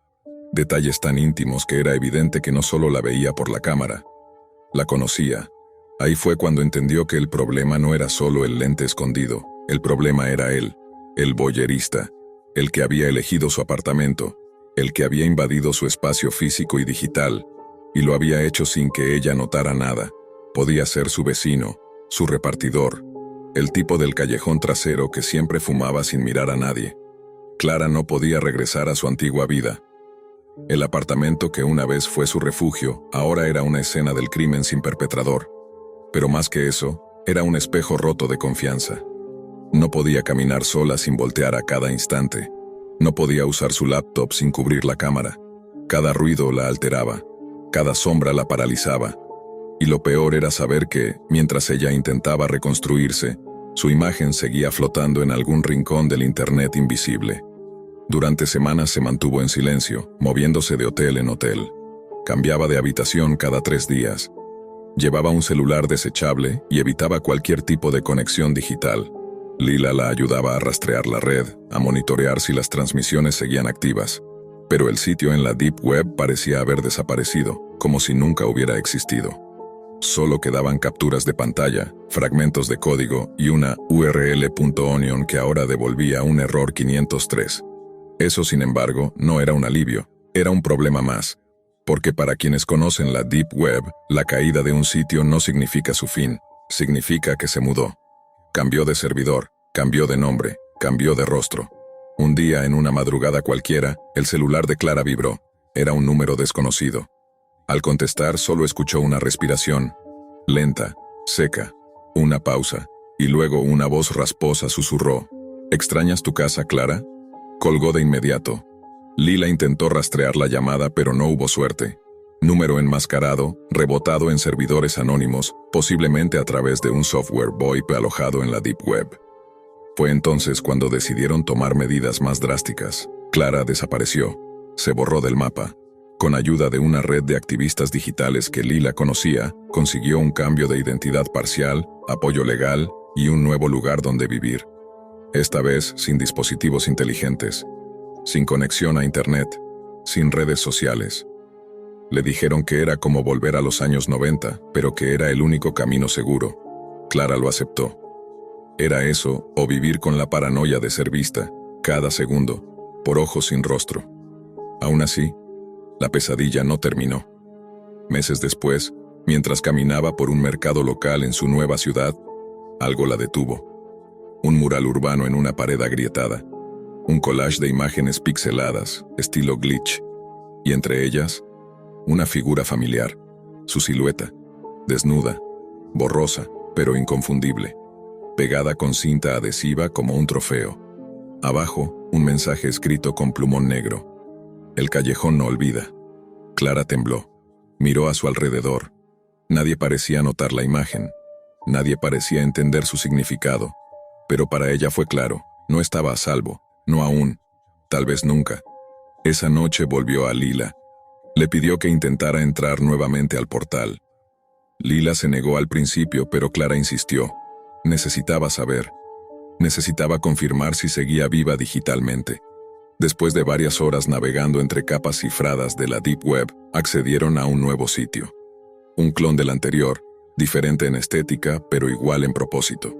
Detalles tan íntimos que era evidente que no solo la veía por la cámara, la conocía. Ahí fue cuando entendió que el problema no era solo el lente escondido, el problema era él. el voyerista, el que había elegido su apartamento, el que había invadido su espacio físico y digital, y lo había hecho sin que ella notara nada. Podía ser su vecino, su repartidor, el tipo del callejón trasero que siempre fumaba sin mirar a nadie. Clara no podía regresar a su antigua vida. El apartamento que una vez fue su refugio, ahora era una escena del crimen sin perpetrador. Pero más que eso, era un espejo roto de confianza. No podía caminar sola sin voltear a cada instante. No podía usar su laptop sin cubrir la cámara. Cada ruido la alteraba, cada sombra la paralizaba. Y lo peor era saber que, mientras ella intentaba reconstruirse, su imagen seguía flotando en algún rincón del internet invisible. Durante semanas se mantuvo en silencio, moviéndose de hotel en hotel. Cambiaba de habitación cada 3 días. Llevaba un celular desechable y evitaba cualquier tipo de conexión digital. Lila la ayudaba a rastrear la red, a monitorear si las transmisiones seguían activas. Pero el sitio en la Deep Web parecía haber desaparecido, como si nunca hubiera existido. Solo quedaban capturas de pantalla, fragmentos de código y una URL.onion que ahora devolvía un error 503. Eso, sin embargo, no era un alivio, era un problema más. Porque para quienes conocen la Deep Web, la caída de un sitio no significa su fin, significa que se mudó. Cambió de servidor, cambió de nombre, cambió de rostro. Un día, en una madrugada cualquiera, el celular de Clara vibró. Era un número desconocido. Al contestar, solo escuchó una respiración, lenta, seca, una pausa, y luego una voz rasposa susurró: ¿Extrañas tu casa, Clara? Colgó de inmediato. Lila intentó rastrear la llamada, pero no hubo suerte. Número enmascarado, rebotado en servidores anónimos, posiblemente a través de un software VoIP alojado en la Deep Web. Fue entonces cuando decidieron tomar medidas más drásticas. Clara desapareció. Se borró del mapa. Con ayuda de una red de activistas digitales que Lila conocía, consiguió un cambio de identidad parcial, apoyo legal y un nuevo lugar donde vivir. Esta vez sin dispositivos inteligentes, sin conexión a Internet, sin redes sociales. Le dijeron que era como volver a los años 90, pero que era el único camino seguro. Clara lo aceptó. Era eso, o vivir con la paranoia de ser vista, cada segundo, por ojos sin rostro. Aún así, la pesadilla no terminó. Meses después, mientras caminaba por un mercado local en su nueva ciudad, algo la detuvo. Un mural urbano en una pared agrietada, un collage de imágenes pixeladas, estilo glitch, y entre ellas, una figura familiar, su silueta, desnuda, borrosa, pero inconfundible, pegada con cinta adhesiva como un trofeo. Abajo, un mensaje escrito con plumón negro: El callejón no olvida. Clara tembló. Miró a su alrededor. Nadie parecía notar la imagen. Nadie parecía entender su significado. Pero para ella fue claro, no estaba a salvo, no aún, tal vez nunca. Esa noche volvió a Lila. Le pidió que intentara entrar nuevamente al portal. Lila se negó al principio, pero Clara insistió. Necesitaba saber. Necesitaba confirmar si seguía viva digitalmente. Después de varias horas navegando entre capas cifradas de la Deep Web, accedieron a un nuevo sitio. Un clon del anterior, diferente en estética, pero igual en propósito.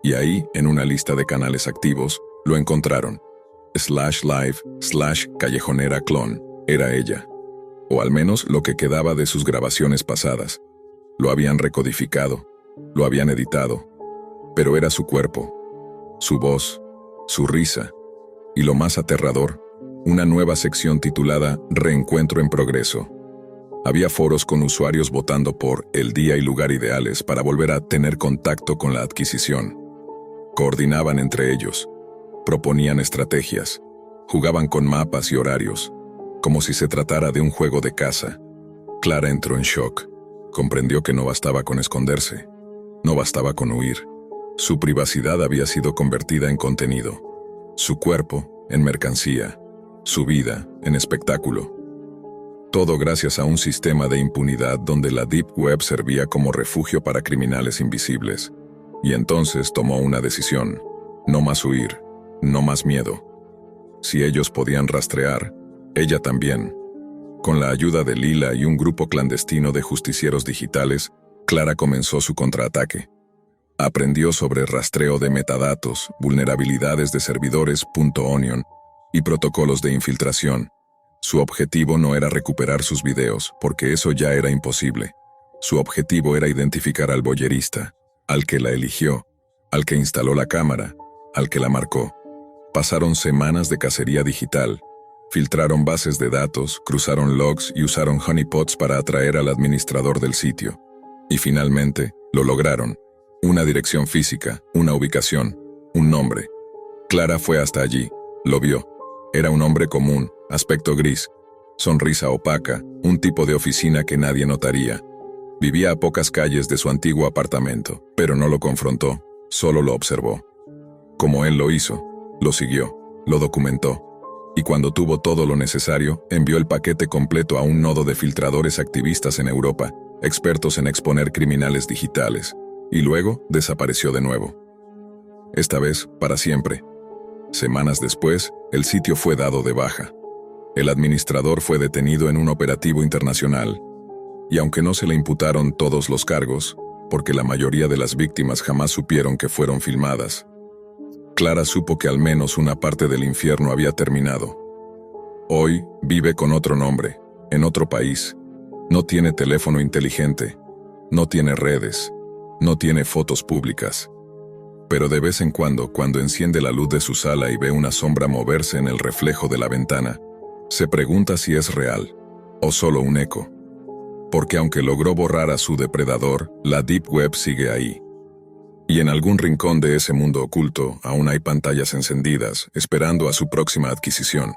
Y ahí, en una lista de canales activos, lo encontraron. /live/callejonera clon. Era ella. O al menos lo que quedaba de sus grabaciones pasadas. Lo habían recodificado, lo habían editado. Pero era su cuerpo, su voz, su risa. Y lo más aterrador, una nueva sección titulada Reencuentro en Progreso. Había foros con usuarios votando por el día y lugar ideales para volver a tener contacto con la adquisición. Coordinaban entre ellos, proponían estrategias, jugaban con mapas y horarios, como si se tratara de un juego de caza. Clara entró en shock. Comprendió que no bastaba con esconderse, no bastaba con huir. Su privacidad había sido convertida en contenido. Su cuerpo, en mercancía, su vida, en espectáculo. Todo gracias a un sistema de impunidad donde la Deep Web servía como refugio para criminales invisibles. Y entonces tomó una decisión: no más huir, no más miedo. Si ellos podían rastrear, ella también. Con la ayuda de Lila y un grupo clandestino de justicieros digitales, Clara comenzó su contraataque. Aprendió sobre rastreo de metadatos, vulnerabilidades de servidores .onion y protocolos de infiltración. Su objetivo no era recuperar sus videos, porque eso ya era imposible. Su objetivo era identificar al boyerista, al que la eligió, al que instaló la cámara, al que la marcó. Pasaron semanas de cacería digital, filtraron bases de datos, cruzaron logs y usaron honeypots para atraer al administrador del sitio. Y finalmente, lo lograron. Una dirección física, una ubicación, un nombre. Clara fue hasta allí, lo vio. Era un hombre común, aspecto gris, sonrisa opaca, un tipo de oficina que nadie notaría. Vivía a pocas calles de su antiguo apartamento, pero no lo confrontó, solo lo observó. Como él lo hizo, lo siguió, lo documentó. Y cuando tuvo todo lo necesario, envió el paquete completo a un nodo de filtradores activistas en Europa, expertos en exponer criminales digitales. Y luego desapareció de nuevo. Esta vez, para siempre. Semanas después, el sitio fue dado de baja. El administrador fue detenido en un operativo internacional. Y aunque no se le imputaron todos los cargos, porque la mayoría de las víctimas jamás supieron que fueron filmadas, Clara supo que al menos una parte del infierno había terminado. Hoy vive con otro nombre, en otro país. No tiene teléfono inteligente, no tiene redes, no tiene fotos públicas. Pero de vez en cuando enciende la luz de su sala y ve una sombra moverse en el reflejo de la ventana, se pregunta si es real, o solo un eco. Porque aunque logró borrar a su depredador, la Deep Web sigue ahí. Y en algún rincón de ese mundo oculto aún hay pantallas encendidas, esperando a su próxima adquisición.